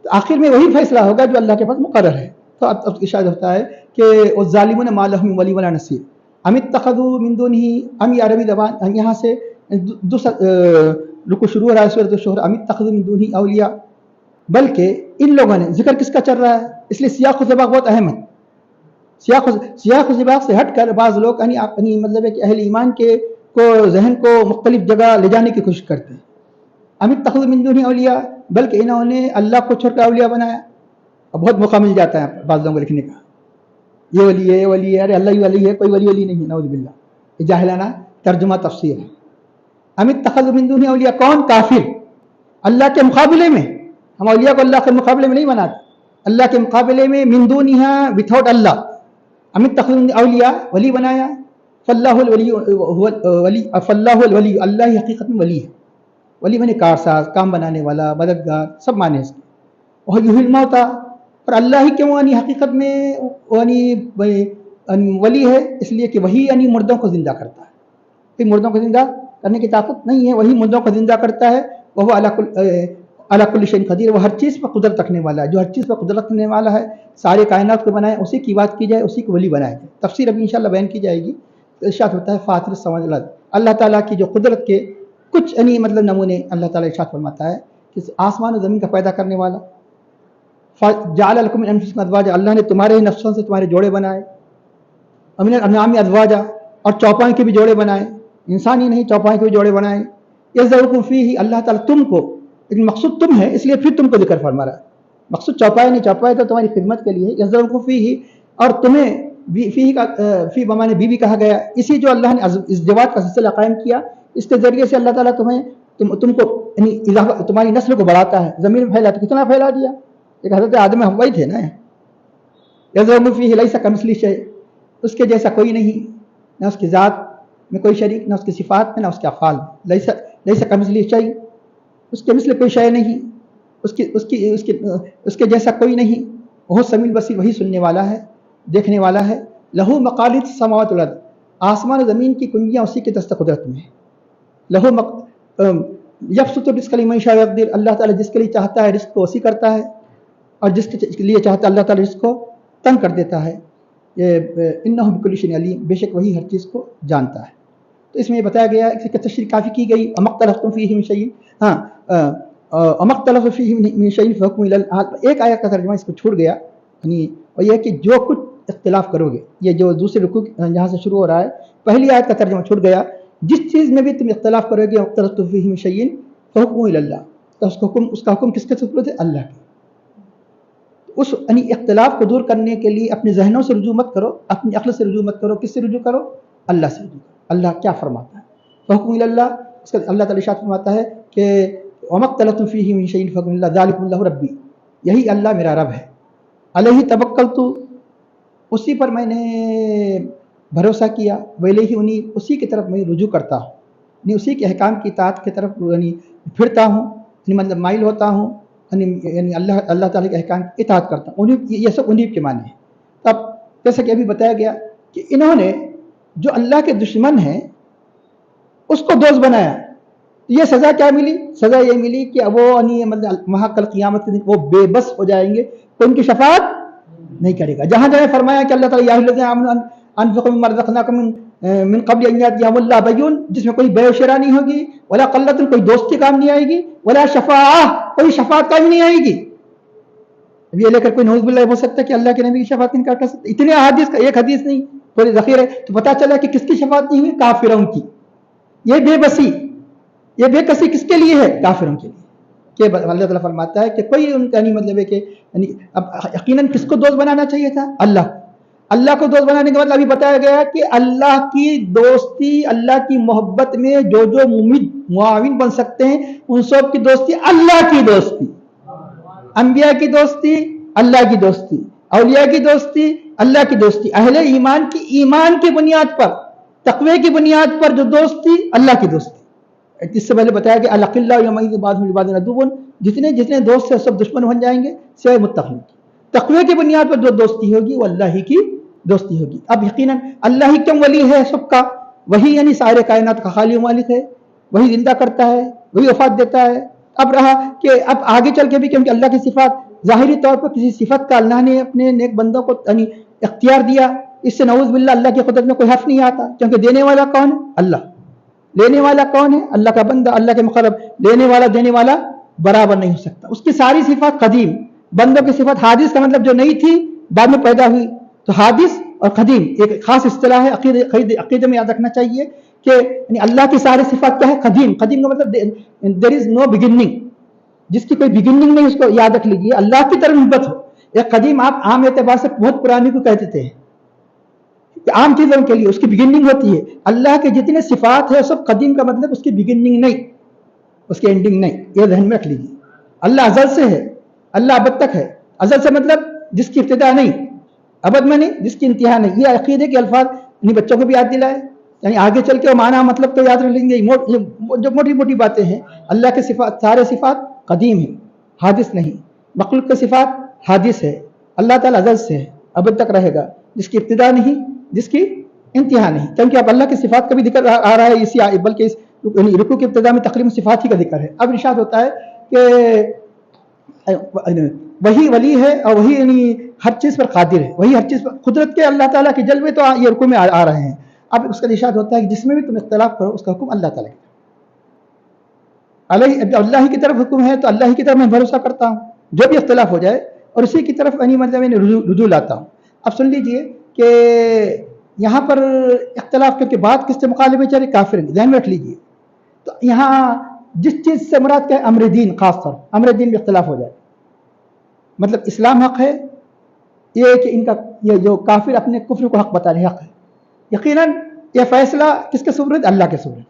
تو آخر میں وہی فیصلہ ہوگا جو اللہ کے پاس مقرر ہے. تو اب ارشاد ہوتا ہے کہ الظالمون ما لهم من ولی ولا نصیر ام اتخذوا من دونه ام یہ عربی زبان یہاں سے دوسرا رکو شروع ہو رہا ہے سورۃ الشورى ام اتخذوا من دونه اولیاء, بلکہ ان لوگوں نے ذکر کس کا چل رہا ہے اس لیے سیاق و سباق بہت اہم ہے. سیاق و سباق سے ہٹ کر بعض لوگ مطلب ہے کہ اہل ایمان کے کو ذہن کو مختلف جگہ لے جانے کی کوشش کرتے ہیں. ام اتخذوا من دونه اولیاء, بلکہ انہوں نے اللہ کو چھوڑ کر اولیاء بنایا. اب بہت موقع مل جاتا ہے بعض لوگوں کو لکھنے کا یہ ولی ہے ارے اللہ ہی ولی ہے, کوئی ولی نہیں, نعوذ باللہ. یہ جاہلانہ ترجمہ تفسیر ہے. ام اتخذوا من دونه اولیاء, کون کافر اللہ کے مقابلے میں, ہم اولیاء کو اللہ کے مقابلے میں نہیں بناتے, اللہ کے مقابلے میں من دونہا وداؤٹ اللہ. ام اتخذوا اولیاء ولی بنایا. فاللہ الولی, اللہ حقیقت میں ولی ہے. ولی بنے کارساز, کام بنانے والا, مددگار, سب معنی اس کے. اور یحیی الموتیٰ, اور اللہ ہی کیوں حقیقت میں ولی ہے اس لیے کہ وہی مردوں کو زندہ کرتا ہے. کہ مردوں کو زندہ کرنے کی طاقت نہیں ہے, وہی مردوں کو زندہ کرتا ہے. وہ علی کل شیء قدیر, وہ ہر چیز پر قدرت رکھنے والا ہے. جو ہر چیز پر قدرت رکھنے والا ہے, سارے کائنات کو بنائے, اسی کی بات کی جائے, اسی کو ولی بنایا جائے. تفسیر ابھی انشاءاللہ بیان کی جائے گی. ارشاد ہوتا ہے فاطر السماوات والارض, اللہ تعالیٰ کی جو قدرت کے کچھ مطلب نمونے اللہ تعالیٰ ارشاد فرماتا ہے کہ آسمان و زمین کا پیدا کرنے والا. جعل لکم من انفسکم ازواجا, اللہ نے تمہارے نفسوں سے تمہارے جوڑے بنائے. ومن الانعام ازواجا, اور چوپائے کے بھی جوڑے بنائے, انسان ہی نہیں چوپائے کے بھی جوڑے بنائے. یذرؤکم فیہ, اللہ تعالیٰ تم کو, لیکن مقصود تم ہے اس لیے پھر تم کو ذکر فرما رہا ہے. مقصود چوپائے نہیں, چوپائے تو تمہاری خدمت کے لیے. یذرؤکم فیہ, اور تمہیں فیہ کا فی بمانے بیوی کہا گیا. اسی جو اللہ نے ازدواج کا سلسلہ قائم کیا, اس کے ذریعے سے اللہ تعالیٰ تم کو تمہاری نسل کو بڑھاتا ہے. زمین میں پھیلاتا, کتنا پھیلا دیا. ایک حضرت آدم حوا ہی تھے نا. یذرؤکم فیہ لیس کمثلہ شیء, اس کے جیسا کوئی نہیں, نہ اس کی ذات میں کوئی شریک, نہ اس کی صفات میں, نہ اس کے افعال میں. لیس کمثلہ شیء, اس کے مثل کوئی شے نہیں, اس کے جیسا کوئی نہیں. وہ سمیع البصیر, وہی سننے والا ہے, دیکھنے والا ہے. لہو مقالید السماوات والارض, آسمان و زمین کی کنجیاں اسی کے دست قدرت میں ہیں. لہو یبسط الرزق لمن یشاء ویقدر, اللہ تعالیٰ جس کے لیے چاہتا ہے رزق کو وسیع کرتا ہے, اور جس کے لیے چاہتا ہے اللہ تعالیٰ رزق کو تنگ کر دیتا ہے. انہ بکل شیء علیم, بے شک وہی ہر چیز کو جانتا ہے. تو اس میں یہ بتایا گیا اس کی تشریح کافی کی گئی. وما اختلفتم فیہ من شیء, وما اختلفتم فیہ من شیء فحکمہ الی اللہ. ایک آیت کا ترجمہ اس کو چھوڑ گیا, اور یہ کہ جو کچھ اختلاف کرو گے, یہ جو دوسرے رکوع جہاں سے شروع ہو رہا ہے, پہلی آیت کا ترجمہ چھوڑ گیا. جس چیز میں بھی تم اختلاف کرو گے, اختلفتم فیہ من شیء فحکمہ الی اللہ, تو اس کا حکم کس کے سپرد ہے, اللہ کے. اس اختلاف کو دور کرنے کے لیے اپنے ذہنوں سے رجوع مت کرو, اپنی عقل سے رجوع مت کرو. کس سے رجوع کرو, اللہ سے رجوع کرو. اللہ کیا فرماتا ہے, فحکم الی اللہ. اس کا اللہ تعالیٰ ارشاد فرماتا ہے کہ وما اختلفتم فیہ من شیء فحکم الی اللہ ذالکم اللہ ربی, یہی اللہ میرا رب ہے. علیہ توکلت, اسی پر میں نے بھروسہ کیا. وإلیہ, اسی کی طرف میں رجوع کرتا ہوں, اسی کے احکام کی اطاعت کی طرف پھرتا ہوں, مطلب مائل ہوتا ہوں. یعنی اللہ تعالیٰ کے احکام کی اطاعت کرتا ہوں، یہ سب انیب کے معنی ہے۔ اب جیسا کہ ابھی بتایا گیا کہ انہوں نے جو اللہ کے دشمن ہیں اس کو دوست بنایا، یہ سزا کیا ملی؟ سزا یہ ملی کہ وہ مطلب وہاں کل قیامت کے دن وہ بے بس ہو جائیں گے، تو ان کی شفاعت نہیں کرے گا۔ جہاں جہاں فرمایا کہ اللہ تعالیٰ یا الذین آمنوا انفقوا مما رزقناکم من قبل ان یأتی یوم لا بیع، جس میں کوئی بیع و شرا نہیں ہوگی، ولا قلۃ، کوئی دوستی کام نہیں آئے گی، ولا شفاعہ، کوئی شفاعت کام نہیں آئے گی۔ اب یہ لے کر کوئی نعوذ باللہ ہو سکتا ہے کہ اللہ کے نبی کی شفاعت انکار کر سکتا ہے؟ اتنے احادیث کا ایک حدیث نہیں، تھوڑی ذخیرہ ہے، تو پتہ چلا کہ کس کی شفاعت نہیں ہوئی؟ کافروں کی۔ یہ بے کسی کس کے لیے ہے؟ کافروں کے لیے۔ کہ اللہ تعالیٰ فرماتا ہے کہ کوئی ان کا نہیں مطلب ہے کہ اب یقیناً کس کو دوست بنانا چاہیے تھا؟ اللہ کو دوست بنانے کا مطلب ابھی بتایا گیا کہ اللہ کی دوستی، اللہ کی محبت میں جو معاون بن سکتے ہیں ان سب کی دوستی اللہ کی دوستی، انبیاء کی دوستی اللہ کی دوستی، اولیاء کی دوستی اللہ کی دوستی، اہل ایمان کی ایمان کی بنیاد پر، تقوی کی بنیاد پر جو دوستی اللہ کی دوستی۔ اس سے پہلے بتایا کہ الاخلاء یومئذ بعضهم لبعض عدو، جتنے دوست ہیں سب دشمن بن جائیں گے سوائے متقین کی۔ تقوی کی بنیاد پر جو دوستی ہوگی وہ اللہ ہی کی دوستی ہوگی۔ اب یقیناً اللہ ہی کیوں ولی ہے سب کا؟ وہی یعنی سارے کائنات کا خالق و مالک ہے، وہی زندہ کرتا ہے، وہی وفات دیتا ہے۔ اب رہا کہ اب آگے چل کے بھی کیونکہ اللہ کی صفات، ظاہری طور پر کسی صفت کا اللہ نے اپنے نیک بندوں کو اختیار دیا، اس سے نعوذ باللہ اللہ کی قدرت میں کوئی حرف نہیں آتا، کیونکہ دینے والا کون ہے؟ اللہ۔ لینے والا کون ہے؟ اللہ کا بندہ، اللہ کے مقرب۔ لینے والا دینے والا برابر نہیں ہو سکتا۔ اس کی ساری صفات قدیم، بندوں کی صفات حادث، کا مطلب جو نہیں تھی بعد میں پیدا ہوئی، تو حادث اور قدیم ایک خاص اصطلاح ہے، عقیدے میں یاد رکھنا چاہیے کہ یعنی اللہ کی ساری صفات کیا ہے؟ قدیم کا مطلب دیر از نو بگننگ، جس کی کوئی بگننگ نہیں، اس کو یاد رکھ لیجیے، اللہ کی طرف نسبت ہو۔ ایک قدیم آپ عام اعتبار سے بہت پرانی کو کہہ دیتے ہیں کہ عام چیزوں کے لیے اس کی بگننگ ہوتی ہے۔ اللہ کے جتنے صفات ہیں سب قدیم کا مطلب اس کی بگننگ نہیں، اس کی اینڈنگ نہیں، یہ ذہن میں رکھ لیجیے۔ اللہ ازل سے ہے، اللہ ابد تک ہے۔ ازل سے مطلب جس کی ابتدا نہیں، ابد میں نہیں جس کی انتہا نہیں۔ یہ عقیدے کے الفاظ انہیں بچوں کو بھی یاد دلائے، یعنی آگے چل کے معنی مطلب تو یاد رکھ لیں گے۔ جو موٹی موٹی باتیں ہیں، اللہ کے صفات، سارے صفات قدیم ہیں، حادث نہیں۔ مخلوق کے صفات حادث ہے، اللہ تعالیٰ ازل سے ہے، ابد تک رہے گا، جس کی ابتدا نہیں جس کی انتہا نہیں۔ کیونکہ اب اللہ کی صفات کا بھی ذکر آ رہا ہے اسی بلکہ اس رکوع کی ابتدا میں تقریباً صفات ہی کا ذکر ہے۔ اب ارشاد ہوتا ہے کہ وہی ولی ہے اور وہی یعنی ہر چیز پر قادر ہے، وہی ہر چیز پر قدرت کے اللہ تعالیٰ کے جلوے تو یہ رکوع میں آ رہے ہیں۔ اب اس کا ارشاد ہوتا ہے کہ جس میں بھی تم اختلاف کرو اس کا حکم اللہ تعالیٰ کی، اللہ کی طرف حکم ہے تو اللہ کی طرف میں بھروسہ کرتا ہوں، جو بھی اختلاف ہو جائے اور اسی کی طرف مطلب رجوع لاتا ہوں۔ اب سن لیجئے کہ یہاں پر اختلاف کر کے بات کس سے مخالف ہے؟ کافر، ذہن میں رکھ لیجئے۔ تو یہاں جس چیز سے مراد کیا ہے؟ امر دین، خاص طور امر دین میں اختلاف ہو جائے، مطلب اسلام حق ہے، یہ کہ ان کا یہ جو کافر اپنے کفر کو حق بتا رہے حق ہے۔ یقیناً یہ فیصلہ کس کے سبرد؟ اللہ کے سبرد۔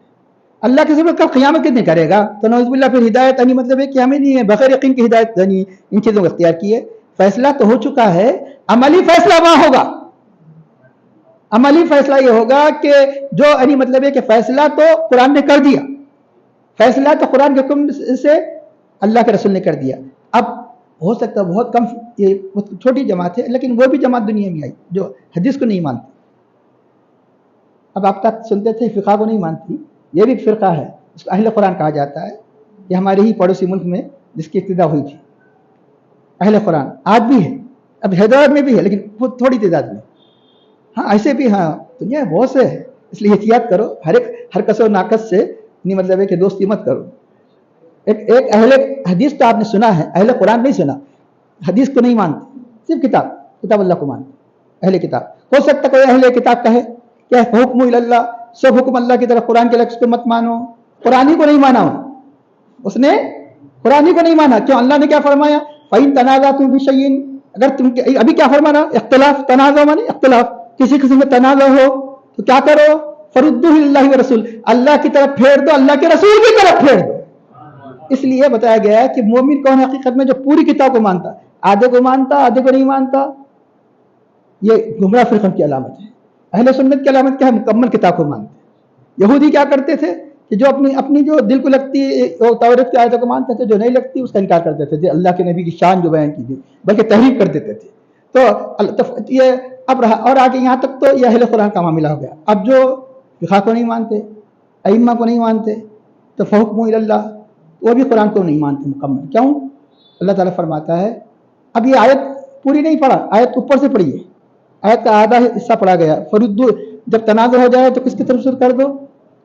اللہ کے سبرد کل قیامت کتنے کرے گا؟ تو نعوذ باللہ پھر ہدایت یعنی مطلب ہے کہ ہمیں نہیں بغیر یقین کی ہدایت یعنی ان چیزوں کو اختیار کی ہے۔ فیصلہ تو ہو چکا ہے، عملی فیصلہ وہاں ہوگا۔ عملی فیصلہ یہ ہوگا کہ جو یعنی مطلب ہے کہ فیصلہ تو قرآن نے کر دیا، فیصلہ تو قرآن کے حکم سے اللہ کے رسول نے کر دیا۔ اب ہو سکتا ہے بہت کم، یہ چھوٹی جماعت ہے لیکن وہ بھی جماعت دنیا میں آئی جو حدیث کو نہیں مانتی۔ اب آپ تک سنتے تھے فقہ کو نہیں مانتی، یہ بھی فرقہ ہے، اس کو اہل قرآن کہا جاتا ہے۔ یہ ہمارے ہی پڑوسی ملک میں جس کی ابتدا ہوئی تھی، اہل قرآن آج بھی ہے، اب حیدرآباد میں بھی ہے لیکن تھوڑی تعداد میں۔ ہاں ایسے بھی ہاں دنیا بہت سے ہے، اس لیے احتیاط کرو، ہر کس و ناقص سے نہیں مطلب ہے کہ دوستی مت کرو۔ ایک اہل حدیث تو آپ نے سنا ہے، اہل قرآن نہیں سنا، حدیث کو نہیں مانتے، صرف کتاب اللہ کو مانتے، اہل کتاب۔ ہو سکتا کوئی اہل کتاب کہے کہ حکم اللہ، سب حکم اللہ کی طرف، قرآن کے لفظ کو مت مانو، قرآن ہی کو نہیں مانا، اس نے قرآن ہی کو نہیں مانا۔ کیوں؟ اللہ نے کیا فرمایا؟ فَإِن تَنَازَعْتُمْ فِي شَيْءٍ، اگر تم ابھی کیا فرمانا؟ اختلاف، تنازع مانے اختلاف، کسی قسم میں تنازع ہو تو کیا کرو؟ فَرُدُّوهُ إِلَى اللَّهِ وَرَسُولِهِ، اللہ کی طرف پھیر دو، اللہ کے رسول کی طرف پھیر دو۔ اس لیے بتایا گیا ہے کہ مومن کون ہے حقیقت میں؟ جو پوری کتاب کو مانتا، آدھے کو مانتا آدھے کو نہیں مانتا، یہ گمراہ فرقوں کی علامت ہے۔ اہل سنت کی علامت کیا ہے؟ مکمل کتاب کو مانتے۔ یہودی کیا کرتے تھے کہ جو اپنی جو دل کو لگتی ہے تورات کی آیتوں کو مانتے تھے، جو نہیں لگتی اس کا انکار کر دیتے تھے، اللہ کے نبی کی شان جو بیان کی گئی بلکہ تحریف کر دیتے تھے. تو یہ اب رہا، اور آگے یہاں تک تو یہ اہل قرآن کا معاملہ ہو گیا. اب جو فقہ کو نہیں مانتے، ائمہ کو نہیں مانتے، تو فحکم الی اللہ، وہ بھی قرآن کو نہیں مانتے مکمل. کیوں؟ اللہ تعالیٰ فرماتا ہے، اب یہ آیت پوری نہیں پڑھا، آیت اوپر سے پڑھی ہے، آیت کا آدھا حصہ پڑھا گیا. فردو، جب تنازع ہو جائے تو کس کی طرف سے کر دو.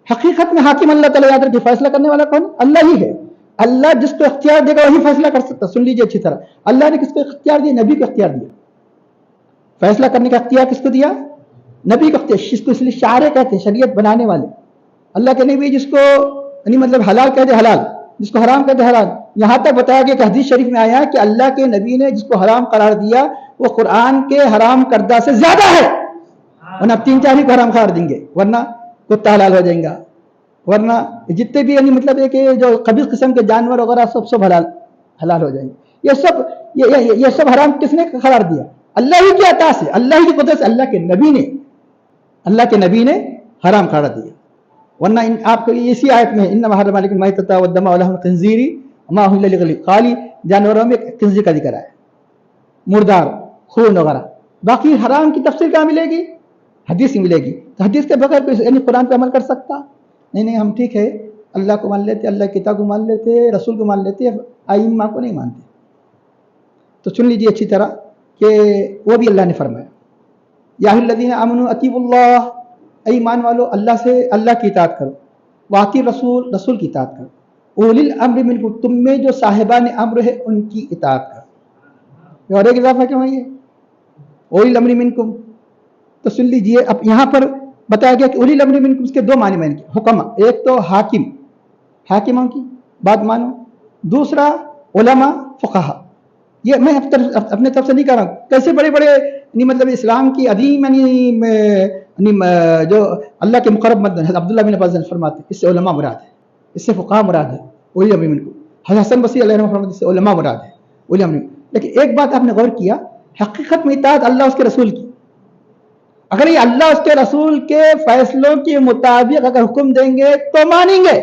حقیقت میں حاکم اللہ تعالیٰ یاد رکھے، فیصلہ کرنے والا کون؟ اللہ ہی ہے. اللہ جس کو اختیار دے گا وہی فیصلہ کر سکتا. سن لیجیے اچھی طرح، اللہ نے کس کو اختیار دیا؟ نبی کو اختیار دیا. فیصلہ کرنے کا اختیار کس کو دیا؟ نبی کو اختیار. جس کو اس لیے شارع کہتے ہیں، شریعت بنانے والے. اللہ کے نبی جس کو یعنی مطلب حلال کہتے حلال، جس کو حرام کہتے حرام. یہاں تک بتایا گیا کہ حدیث شریف میں آیا کہ اللہ کے نبی نے جس کو حرام قرار دیا وہ قرآن کے حرام کردہ سے زیادہ ہے. ورنہ اب 3-4 ہی کو حرام قرار دیں گے، ورنہ کتا حلال ہو جائیں گا، ورنہ جتنے بھی یعنی مطلب ہے کہ جو خبیث قسم کے جانور وغیرہ سب حلال ہو جائیں گے. یہ سب حرام کس نے قرار دیا؟ اللہ ہی کی عطا سے، اللہ ہی کی قدرت سے. اللہ کے نبی نے حرام قرار دیا. ورنہ آپ کو اسی آیت میں انما حرم علیکم المیتۃ والدم ولحم الخنزیر وما اہل لغیر، خالی جانوروں میں خنزیر کا ذکر ہے، مردار، خون وغیرہ. باقی حرام کی تفصیل کہاں ملے گی؟ حدیث ہی ملے گی. تو حدیث کے بغیر کوئی یعنی قرآن پہ عمل کر سکتا نہیں. ہم ٹھیک ہے اللہ کو مان لیتے، اللہ کی کتاب کو مان لیتے، رسول کو مان لیتے، ائمہ کو نہیں مانتے. تو سن لیجیے اچھی طرح کہ وہ بھی اللہ نے فرمایا، یا ایھا الذین آمنوا اطیعوا اللہ، ایمان والو اللہ کی اطاعت کرو، واطیعوا الرسول، رسول کی اطاعت کرو، اولی الامر منکم، تم میں جو صاحبان امر ہے ان کی اطاعت کرو. اور ایک اضافہ کیوں ہے یہ اولی الامر منکم؟ تو سن لیجیے اب یہاں پر بتایا گیا کہ اولی الامر منکم اس کے دو معنی میں حکم، ایک تو حاکموں کی بات مانو، دوسرا علماء فقہا. یہ میں اپنے طرف سے نہیں کہہ رہا ہوں، کیسے بڑے مطلب اسلام کی عظیم جو اللہ کے مقرب مد عبداللہ بن عباس فرماتے ہیں اس سے علماء مراد ہے، اس سے فقہا مراد ہے. اولی الامر منکم، حسن بصری علیہ رحمۃ اللہ، اس سے علماء مراد ہے، اولی الامر. لیکن ایک بات آپ نے غور کیا، حقیقت میں اطاعت اللہ اس کے رسول کی. اگر یہ اللہ اس کے رسول کے فیصلوں کے مطابق اگر حکم دیں گے تو مانیں گے.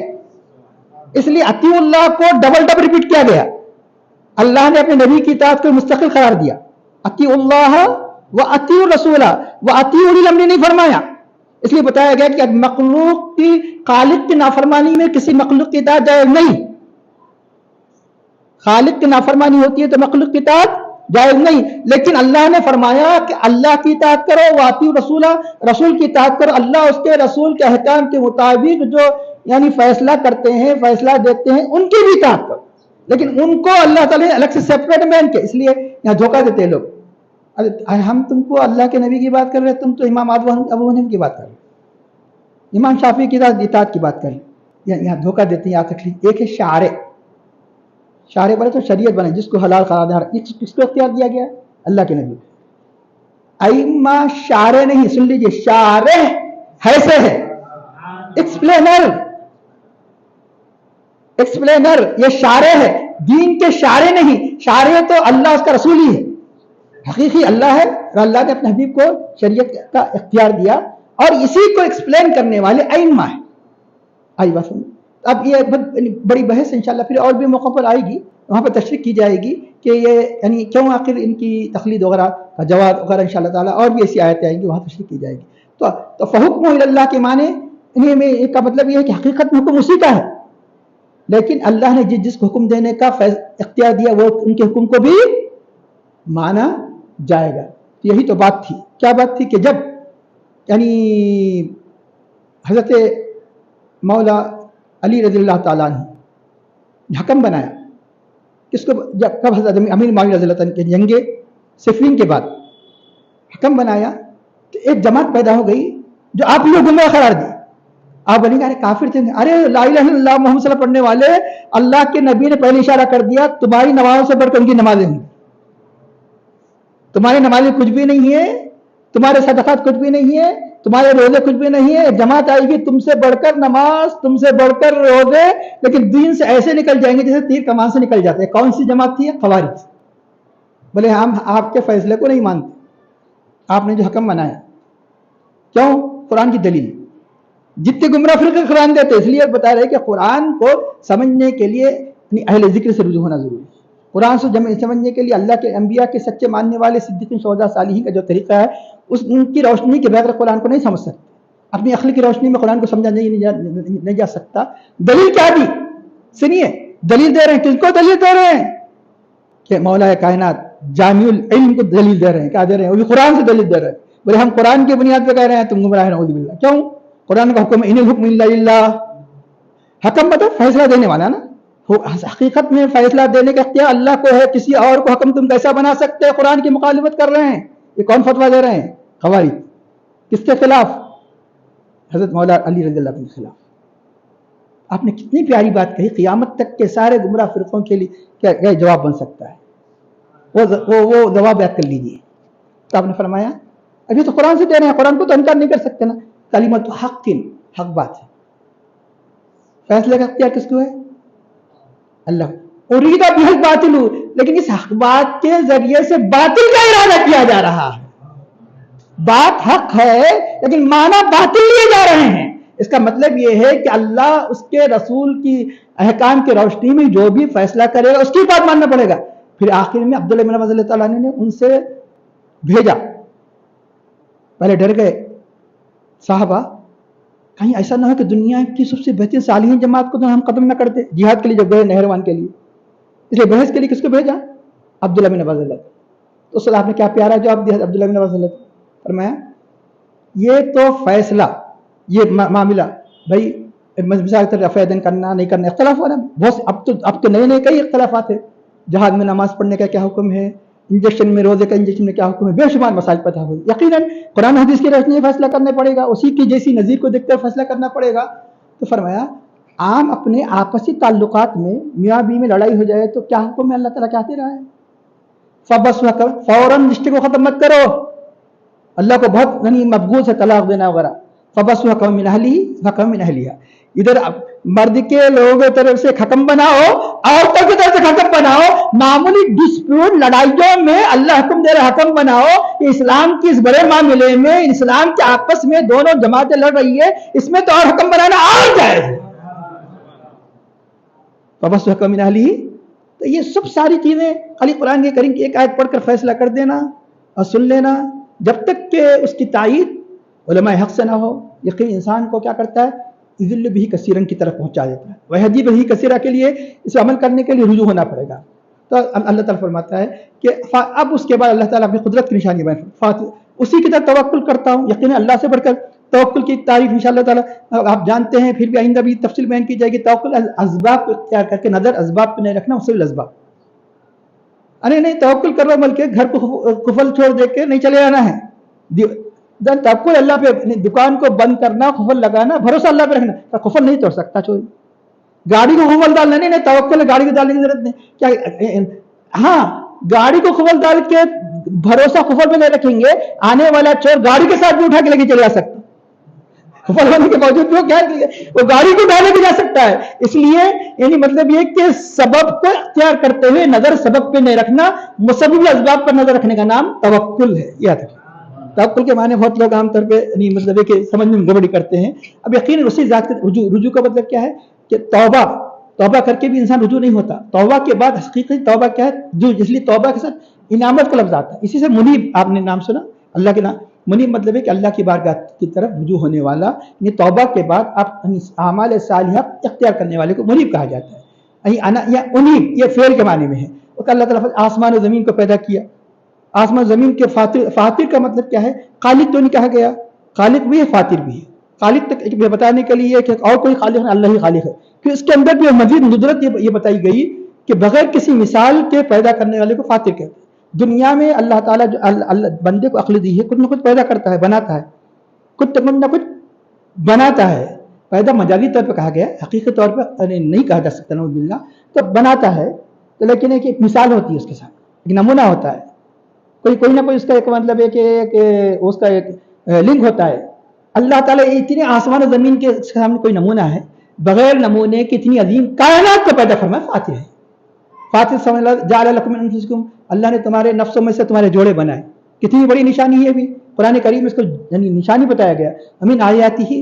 اس لیے اطیعوا اللہ کو ڈبل ریپیٹ کیا گیا. اللہ نے اپنے نبی کی اطاعت کو مستقل قرار دیا، اطیعوا اللہ و اطیعوا الرسول و اطیعوا اولی الامر نہیں فرمایا. اس لیے بتایا گیا کہ مخلوق کی خالق کی نافرمانی میں کسی مخلوق کی اطاعت جائز نہیں. خالق کی نافرمانی ہوتی ہے تو مخلوق کی اطاعت جائز نہیں. لیکن اللہ نے فرمایا کہ اللہ کی اطاعت کرو، واطیعوا الرسول، رسول کی اطاعت کرو. اللہ اس کے رسول کے احکام کے مطابق جو یعنی فیصلہ کرتے ہیں، فیصلہ دیتے ہیں، ان کی بھی اطاعت کرو. لیکن ان کو اللہ تعالیٰ نے الگ سے سیپریٹ مین کے، اس لیے یہاں دھوکہ دیتے ہیں لوگ. ہم تم کو اللہ کے نبی کی بات کر رہے ہیں، تم تو امام ابو حنیفہ کی بات کر رہے ہیں، امام شافعی کی اطاعت کی بات کر رہے ہیں. یہاں دھوکہ دیتے ہیں. یہاں تکلیف ایک ہے شارع بنے تو شریعت بنے، جس کو حلال قرار دیا، کس کو اختیار دیا گیا؟ اللہ کے نبی. ائمہ شارع نہیں، سن لیجیے، شارع ایسے ہے، ایکسپلینر، یہ شارع ہے، دین کے شارع نہیں. شارع تو اللہ اس کا رسول ہی ہے، حقیقی اللہ ہے، اور اللہ نے اپنے حبیب کو شریعت کا اختیار دیا، اور اسی کو ایکسپلین کرنے والے ائمہ ہیں. آئی بات سمجھ. اب یہ بڑی بحث انشاءاللہ پھر اور بھی موقع پر آئے گی، وہاں پر تشریح کی جائے گی کہ یہ یعنی کیوں آخر ان کی تقلید وغیرہ کا جواب وغیرہ انشاءاللہ تعالیٰ، اور بھی ایسی آیتیں آئیں گی وہاں تشریح کی جائے گی. تو فحکم الی اللہ کے معنی انہیں کا مطلب یہ ہے کہ حقیقت میں حکم اسی کا ہے، لیکن اللہ نے جس کو حکم دینے کا اختیار دیا وہ ان کے حکم کو بھی مانا جائے گا. یہی تو بات تھی. کیا بات تھی؟ کہ جب یعنی حضرت مولا علی رضی اللہ تعالیٰ نے حکم بنایا، کس کو؟ کب حضرت امیر معاویہ رضی اللہ تعالیٰ کے جنگ صفین کے بعد حکم بنایا تو ایک جماعت پیدا ہو گئی جو آپ لوگ گمراہ قرار دی. آپ بنی کہ ارے کافر تھے، ارے لا الہ الا اللہ محمد صلی اللہ علیہ وسلم پڑھنے والے، اللہ کے نبی نے پہلے اشارہ کر دیا تمہاری نمازوں سے بڑھ کر ان کی نمازیں ہیں، تمہاری نمازیں کچھ بھی نہیں ہے، تمہارے صدقات کچھ بھی نہیں ہے، تمہارے روزے کچھ بھی نہیں ہے. جماعت آئے گی تم سے بڑھ کر نماز، تم سے بڑھ کر روزے، لیکن دین سے ایسے نکل جائیں گے جیسے تیر کمان سے نکل جاتے ہیں. کون سی جماعت تھی؟ خوارج. بولے ہم آپ کے فیصلے کو نہیں مانتے، آپ نے جو حکم بنایا. کیوں؟ قرآن کی دلیل. جتنے گمراہ فرقے قرآن دیتے، اس لیے بتا رہے کہ قرآن کو سمجھنے کے لیے اہل ذکر سے رجوع ہونا ضروری ہے۔ قرآن سے سمجھنے کے لیے اللہ کے انبیاء کے سچے ماننے والے صدیقین شہداء صالحین کا جو طریقہ ہے ان کی روشنی کے بغیر قرآن کو نہیں سمجھ سکتے۔ اپنی عقل کی روشنی میں قرآن کو سمجھا نہیں جا سکتا۔ دلیل کیا دی؟ سنیے، دلیل دے رہے ہیں، کس کو دلیل دے رہے ہیں؟ کہ مولا کائنات جامع العلم کو دلیل دے رہے ہیں۔ کیا دے رہے ہیں؟ وہ بھی قرآن سے دلیل دے رہے ہیں۔ بولے ہم قرآن کی بنیاد پہ کہہ رہے ہیں تم گمراہ نعوذ باللہ۔ کیوں؟ قرآن کا حکم ان الحکم الا للہ، حکم مطلب فیصلہ دینے والا نا، حقیقت میں فیصلہ دینے کا اختیار اللہ کو ہے، کسی اور کو حکم تم کیسا بنا سکتے؟ قرآن کی مخالفت کر رہے ہیں۔ یہ کون فتویٰ دے رہے ہیں؟ خوارج۔ کس کے خلاف؟ حضرت مولا علی رضی اللہ عنہ کے خلاف۔ آپ نے کتنی پیاری بات کہی، قیامت تک کے سارے گمراہ فرقوں کے لیے کیا جواب بن سکتا ہے؟ وہ جواب یاد کر لیجیے۔ تو آپ نے فرمایا ابھی تو قرآن سے دے رہے ہیں، قرآن کو تو انکار نہیں کر سکتے نا۔ کلمۃ حق، حق بات ہے، فیصلے کا اختیار کس کو ہے؟ اللہ۔ ارید بہ الباطل، لیکن اس حق بات کے ذریعے سے باطل کا ارادہ کیا جا رہا ہے۔ بات حق ہے لیکن معنی باطل لیے جا رہے ہیں۔ اس کا مطلب یہ ہے کہ اللہ اس کے رسول کی احکام کی روشنی میں جو بھی فیصلہ کرے گا اس کی بات ماننا پڑے گا۔ پھر آخر میں عبداللہ بن عباس رضی اللہ عنہ نے ان سے بھیجا، پہلے ڈر گئے صحابہ، کہیں ایسا نہ ہو کہ دنیا کی سب سے بہترین صالحین جماعت کو تو ہم ختم نہ کر دیں، جہاد کے لیے جب گئے نہروان کے لیے، اس لیے بحث کے لیے کس کو بھیجا؟ عبداللہ بن عباس رضی اللہ۔ تو صلی اللہ نے کیا پیارا جواب دیا عبداللہ بن عباس رضی اللہ، فرمایا یہ تو فیصلہ، یہ معاملہ بھائی مثال رفع دین کرنا نہیں کرنا اختلاف ہو رہا ہے بہت، اب تو نئے کئی اختلافات ہیں۔ جہاد میں نماز پڑھنے کا کیا حکم ہے، انجیکشن میں، روزے کا انجیکشن میں کیا حکم ہے، بے شمار مسائل پیدا ہوئے۔ یقیناً قرآن حدیث کی روشنی میں فیصلہ کرنا پڑے گا، اسی کی جیسی نظیر کو دیکھ کر فیصلہ کرنا پڑے گا۔ تو فرمایا عام اپنے آپسی تعلقات میں میاں بیوی میں لڑائی ہو جائے تو کیا حکم ہے؟ اللہ تعالیٰ کہتے رہا ہے فوراً رشتے کو ختم مت کرو، اللہ کو بہت مفغول سے طلاق دینا وغیرہ۔ فبس حکم من اہلی حکم من اہلیہ، ادھر مرد کے لوگوں کی طرف سے حکم بناؤ، عورتوں کی طرف سے حکم بناؤ، معمولی ڈسپیوٹ لڑائیوں میں اللہ حکم دے رہا حکم بناؤ کہ اسلام کی اس بڑے معاملے میں اسلام کے آپس میں دونوں جماعتیں لڑ رہی ہے، اس میں تو اور حکم بنانا اور جائز ہے۔ فبس حکم من اہلی، تو یہ سب ساری چیزیں خالی قرآن کے کریم کی ایک آیت پڑھ کر فیصلہ کر دینا اور سن لینا، جب تک کہ اس کی تائید علماء حق سے نہ ہو، یقین انسان کو کیا کرتا ہے؟ اذل بھی کثیرن کی طرف پہنچا دیتا ہے۔ وہدی بھی کثیرہ کے لیے اسے عمل کرنے کے لیے رجوع ہونا پڑے گا۔ تو اللہ تعالیٰ فرماتا ہے کہ اب اس کے بعد اللہ تعالیٰ اپنی قدرت کی نشانی بیان، اسی کی طرف توکل کرتا ہوں۔ یقیناً اللہ سے بڑھ کر توکل کی تعریف انشاءاللہ تعالیٰ آپ جانتے ہیں، پھر بھی آئندہ بھی تفصیل بیان کی جائے گی۔ توکل اسباب کو اختیار کر کے نظر اسباب پہ نہیں رکھنا، اصل الاسباب۔ ارے نہیں توکل کر رہا بلکہ گھر کو قفل چھوڑ دے کے نہیں چلے جانا ہے، توکل اللہ پہ، دکان کو بند کرنا، قفل لگانا، بھروسہ اللہ پہ رکھنا۔ قفل نہیں توڑ سکتا چوری، گاڑی کو قفل ڈالنا نہیں توکل ہے، گاڑی کو ڈالنے کی ضرورت نہیں۔ کیا ہاں گاڑی کو قفل ڈال کے بھروسہ قفل پہ نہیں رکھیں گے، آنے والا چور گاڑی کے ساتھ بھی اٹھا کے لے کے چلے جا سکتا، قفل ہونے کے باوجود وہ گاڑی کو ڈالے بھی جا سکتا ہے۔ اس لیے یعنی مطلب یہ کہ سبب کو اختیار کرتے ہوئے نظر سبب پہ نہیں رکھنا، مسبب اسباب پر نظر رکھنے کا نام توکل ہے۔ یاد رکھیں، توکل کے معنی بہت لوگ عام طور پہ مطلب ہے کہ سمجھنے میں گڑبڑی کرتے ہیں۔ اب یقیناً اسی ذات کے رجوع کا مطلب کیا ہے کہ توبہ کر کے بھی انسان رجوع نہیں ہوتا، توبہ کے بعد حقیقی توبہ کیا ہے؟ اس لیے توبہ کے ساتھ انعامت کا لفظ آتا ہے، اسی سے منیب آپ نے نام سنا، اللہ کے نام منیب مطلب ہے کہ اللہ کی بارگاہ کی طرف رجوع ہونے والا۔ یہ توبہ کے بعد آپ اعمال صالحہ اختیار کرنے والے کو منیب کہا جاتا ہے، یا انیب یہ فعل کے معنی میں ہے۔ اللہ تعالیٰ آسمان و زمین کو پیدا کیا، آسمان زمین کے فاطر کا مطلب کیا ہے؟ خالق تو نہیں کہا گیا، خالق بھی ہے فاطر بھی ہے۔ خالق تک بتانے کے لیے کہ اور کوئی خالق نہیں، اللہ ہی خالق ہے، کہ اس کے اندر بھی مزید ندرت یہ بتائی گئی کہ بغیر کسی مثال کے پیدا کرنے والے کو فاطر کہتے ہیں۔ دنیا میں اللہ تعالیٰ جو بندے کو عقل دی ہے، کچھ نہ کچھ پیدا کرتا ہے، بناتا ہے، کچھ نہ کچھ بناتا ہے۔ پیدا مجازی طور پہ کہا گیا، حقیقی طور پہ نہیں کہا جا سکتا نعوذ باللہ، تو بناتا ہے تو لیکن ایک مثال ہوتی ہے اس کے ساتھ، ایک نمونہ ہوتا ہے، کوئی نہ کوئی اس کا ایک مطلب ہے کہ اس کا ایک لنک ہوتا ہے۔ اللہ تعالیٰ اتنے آسمان و زمین کے سامنے کوئی نمونہ ہے، بغیر نمونے کی اتنی عظیم کائنات کو پیدا فرمایا فاتح ہے۔ فاتح سمجھ لو جعل لکم من انفسکم، اللہ نے تمہارے نفسوں میں سے تمہارے جوڑے بنائے، کتنی بڑی نشانی ہے بھی، قرآن کریم میں اس کو یعنی نشانی بتایا گیا۔ امین آیاتی ہی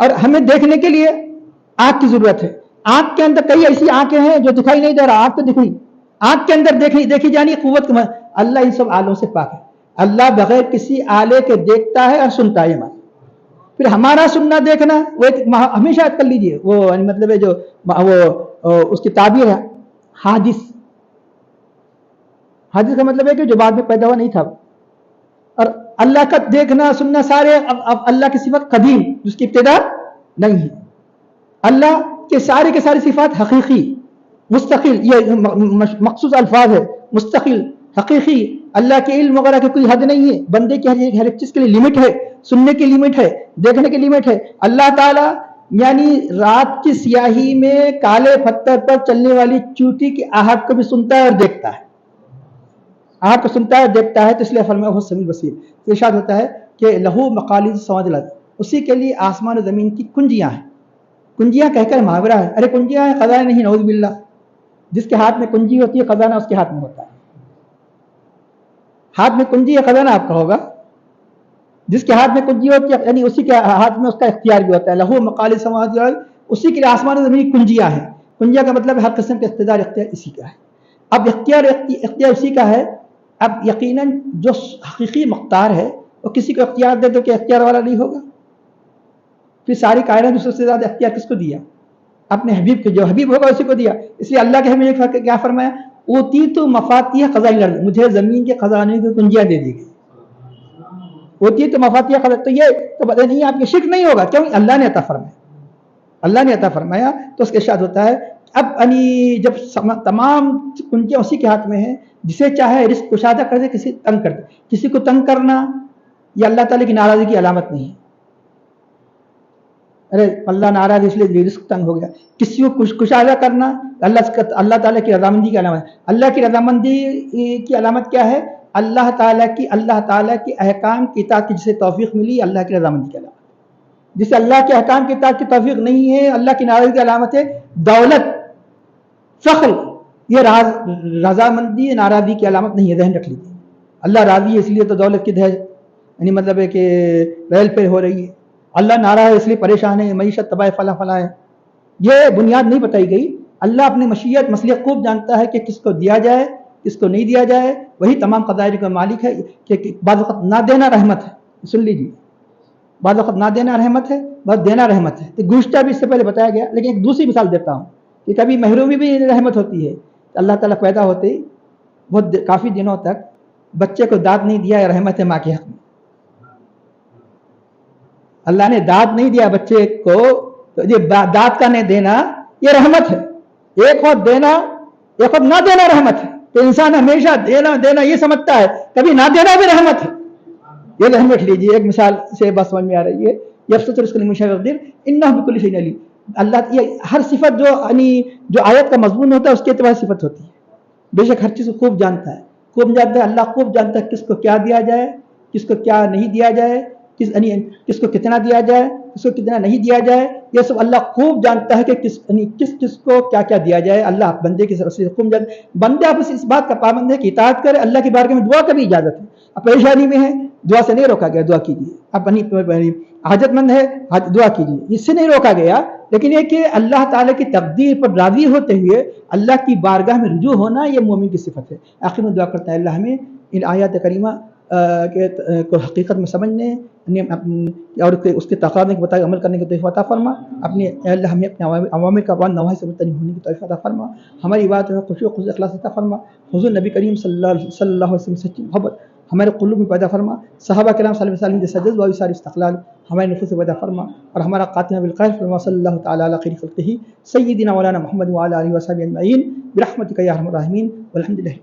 اور ہمیں دیکھنے کے لیے آنکھ کی ضرورت ہے. آنکھ کے اندر کئی ایسی آنکھیں ہیں جو دکھائی نہیں دے رہا, آنکھ تو دکھائی, آنکھ کے اندر دیکھی جانی قوت. اللہ ان سب آلوں سے پاک ہے. اللہ بغیر کسی آلے کے دیکھتا ہے اور سنتا ہے. پھر ہمارا سننا دیکھنا وہ ہمیشہ یاد کر لیجئے, وہ مطلب ہے جو وہ اس کی تعبیر ہے حادث. حادث کا مطلب ہے کہ جو بعد میں پیدا ہوا نہیں تھا. اور اللہ کا دیکھنا سننا سارے اللہ کی صفات قدیم جس کی ابتدا نہیں ہے. اللہ کے ساری صفات حقیقی مستقل, یہ مخصوص الفاظ ہے, مستقل حقیقی. اللہ کے علم وغیرہ کی کوئی حد نہیں ہے. بندے کی ہر ایک چیز کے لیے لمٹ ہے. سننے کی لمٹ ہے, دیکھنے کی لمٹ ہے. اللہ تعالیٰ یعنی رات کی سیاہی میں کالے پتھر پر چلنے والی چوٹی کی آہٹ کو بھی سنتا ہے اور دیکھتا ہے. آہٹ کو سنتا ہے اور دیکھتا ہے. تو اس لیے فرمایا وہ سمیع بصیر. ارشاد ہوتا ہے کہ لہو مقالید السماوات والارض, اسی کے لیے آسمان و زمین کی کنجیاں ہیں. کنجیاں کہہ کر محاورہ ہے. ارے کنجیاں ہیں, خزانہ نہیں, نعوذ باللہ. جس کے ہاتھ میں کنجی ہوتی ہے خزانہ اس کے ہاتھ میں ہوتا ہے. ہاتھ میں کنجی ہے, خزانہ آپ کا ہوگا. جس کے ہاتھ میں کنجی ہوتی ہے یعنی اسی کے ہاتھ میں اس کا اختیار بھی ہوتا ہے. لہو مقالید السماوات والارض, اسی کے لیے آسمان و زمین کی کنجیاں ہیں. کنجیاں کا مطلب ہر قسم کے اقتدار اختیار اسی کا ہے. اب اختیار اسی کا ہے. اب یقیناً جو حقیقی مختار ہے وہ کسی کو اختیار دے تو کہ اختیار والا نہیں ہوگا. پھر ساری کائنات میں سب سے زیادہ اختیار کس کو دیا؟ اپنے حبیب کو. جو حبیب ہوگا اسی کو دیا. اس لیے اللہ کے حبیب نے کیا فرمایا؟ اوتیت مفاتیح خزائن الارض, مجھے زمین کے خزانے کی کنجیاں دے دی گئی. اوتیت مفاتیح خزائن, تو یہ تو پتہ نہیں آپ یہ شرک نہیں ہوگا. کیوں؟ اللہ نے عطا فرمایا. اللہ نے عطا فرمایا تو اس کے ارشاد ہوتا ہے اب جب تمام کنجیاں اسی کے ہاتھ میں ہیں, جسے چاہے رزق کشادہ کر دے, کسی تنگ کر دے. کسی کو تنگ کرنا یہ اللہ تعالیٰ کی ناراضگی کی علامت نہیں ہے. ارے اللہ ناراض اس لیے رزق تنگ ہو گیا. کسی کو کشادہ کرنا اللہ تعالیٰ کی رضامندی کی علامت ہے. اللہ کی رضامندی کی علامت کیا ہے؟ اللہ تعالیٰ کی احکام کی اطاعت کی جسے توفیق ملی, اللہ کی رضامندی کی علامت. جسے اللہ کے احکام کی اطاعت کی توفیق نہیں ہے, اللہ کی ناراضگی کی علامت ہے. دولت, فخر, یہ رضامندی ناراضگی کی علامت نہیں ہے. ذہن رکھ لیجیے. اللہ راضی ہے اس لیے تو دولت کی دہشت, یعنی مطلب ہے کہ ریل پہ ہو رہی ہے. اللہ ناراض ہے اس لیے پریشان ہے, معیشت تباہ فلاں ہے. یہ بنیاد نہیں بتائی گئی. اللہ اپنی مشیت مصلحت خوب جانتا ہے کہ کس کو دیا جائے کس کو نہیں دیا جائے. وہی تمام قدائر کا مالک ہے. کہ بعض وقت نہ دینا رحمت ہے, سن لیجیے. بعض وقت نہ دینا رحمت ہے, بعض دینا رحمت ہے. تو گزشتہ بھی اس سے پہلے بتایا گیا, لیکن ایک دوسری مثال دیتا ہوں کہ کبھی محرومی بھی رحمت ہوتی ہے. اللہ تعالیٰ پیدا ہوتے ہی بہت کافی دنوں تک بچے کو دانت نہیں دیا, رحمت ہے ماں کے حق میں. اللہ نے دانت نہیں دیا بچے کو, تو یہ دانت کا نہیں دینا یہ رحمت ہے. ایک وقت دینا ایک وقت نہ دینا رحمت ہے. تو انسان ہمیشہ دینا یہ سمجھتا ہے, کبھی نہ دینا بھی رحمت ہے. یہ ذہن رکھ لیجیے. ایک مثال سے بات سمجھ میں آ رہی ہے. یبسط الرزق لمن یشاء ویقدر انہ بکل شیء علیم. اللہ یہ ہر صفت جو آیت کا مضمون ہوتا ہے اس کے اعتبار صفت ہوتی ہے. بے شک ہر چیز کو خوب جانتا ہے. اللہ خوب جانتا ہے کس کو کیا دیا جائے, کس کو کیا نہیں دیا جائے, کس کو کتنا دیا جائے, کس کو کتنا نہیں دیا جائے. یہ سب اللہ خوب جانتا ہے کہ کس کو کیا کیا دیا جائے. اللہ بندے کی طرف سے خوب جانتا ہے. بندے آپ اس بات کا پابند ہے کہ اطاعت کرے. اللہ کی بارگاہ میں دعا کا بھی اجازت ہے. اب پریشانی میں ہے, دعا سے نہیں روکا گیا, دعا کیجیے. اب حاجت مند ہے, دعا کیجیے, اس سے نہیں روکا گیا. لیکن یہ کہ اللہ تعالیٰ کی تقدیر پر راضی ہوتے ہوئے اللہ کی بارگاہ میں رجوع ہونا یہ مومن کی صفت ہے. آخر میں دعا کرتا ہے اللہ ہمیں ان آیات کریمہ کو حقیقت میں سمجھنے اور اس کے تقاضے کے مطابق عمل کرنے کی توفیق عطا فرما. اللہ ہمیں اپنے عوامر کا عوام نواہی سے مطلع ہونے کی توفیق عطا فرما. ہماری بات میں خوشی و خضوع اخلاص عطا فرما. حضور نبی کریم صلی اللہ علیہ وسلم سچی محبت ہمارے قلوب میں پیدا فرما. صحابہ کرام صلی اللہ علیہ وسلم جیسا جذبہ و ساری استقلال ہمارے نفوس میں پیدا فرما. اور ہمارا خاتمہ بالخیر فرما. صلی اللہ تعالی علی خیر خلقہ سیدنا مولانا محمد وعلی آلہ وصحبہ اجمعین برحمتک یا ارحم الراحمین والحمد للہ.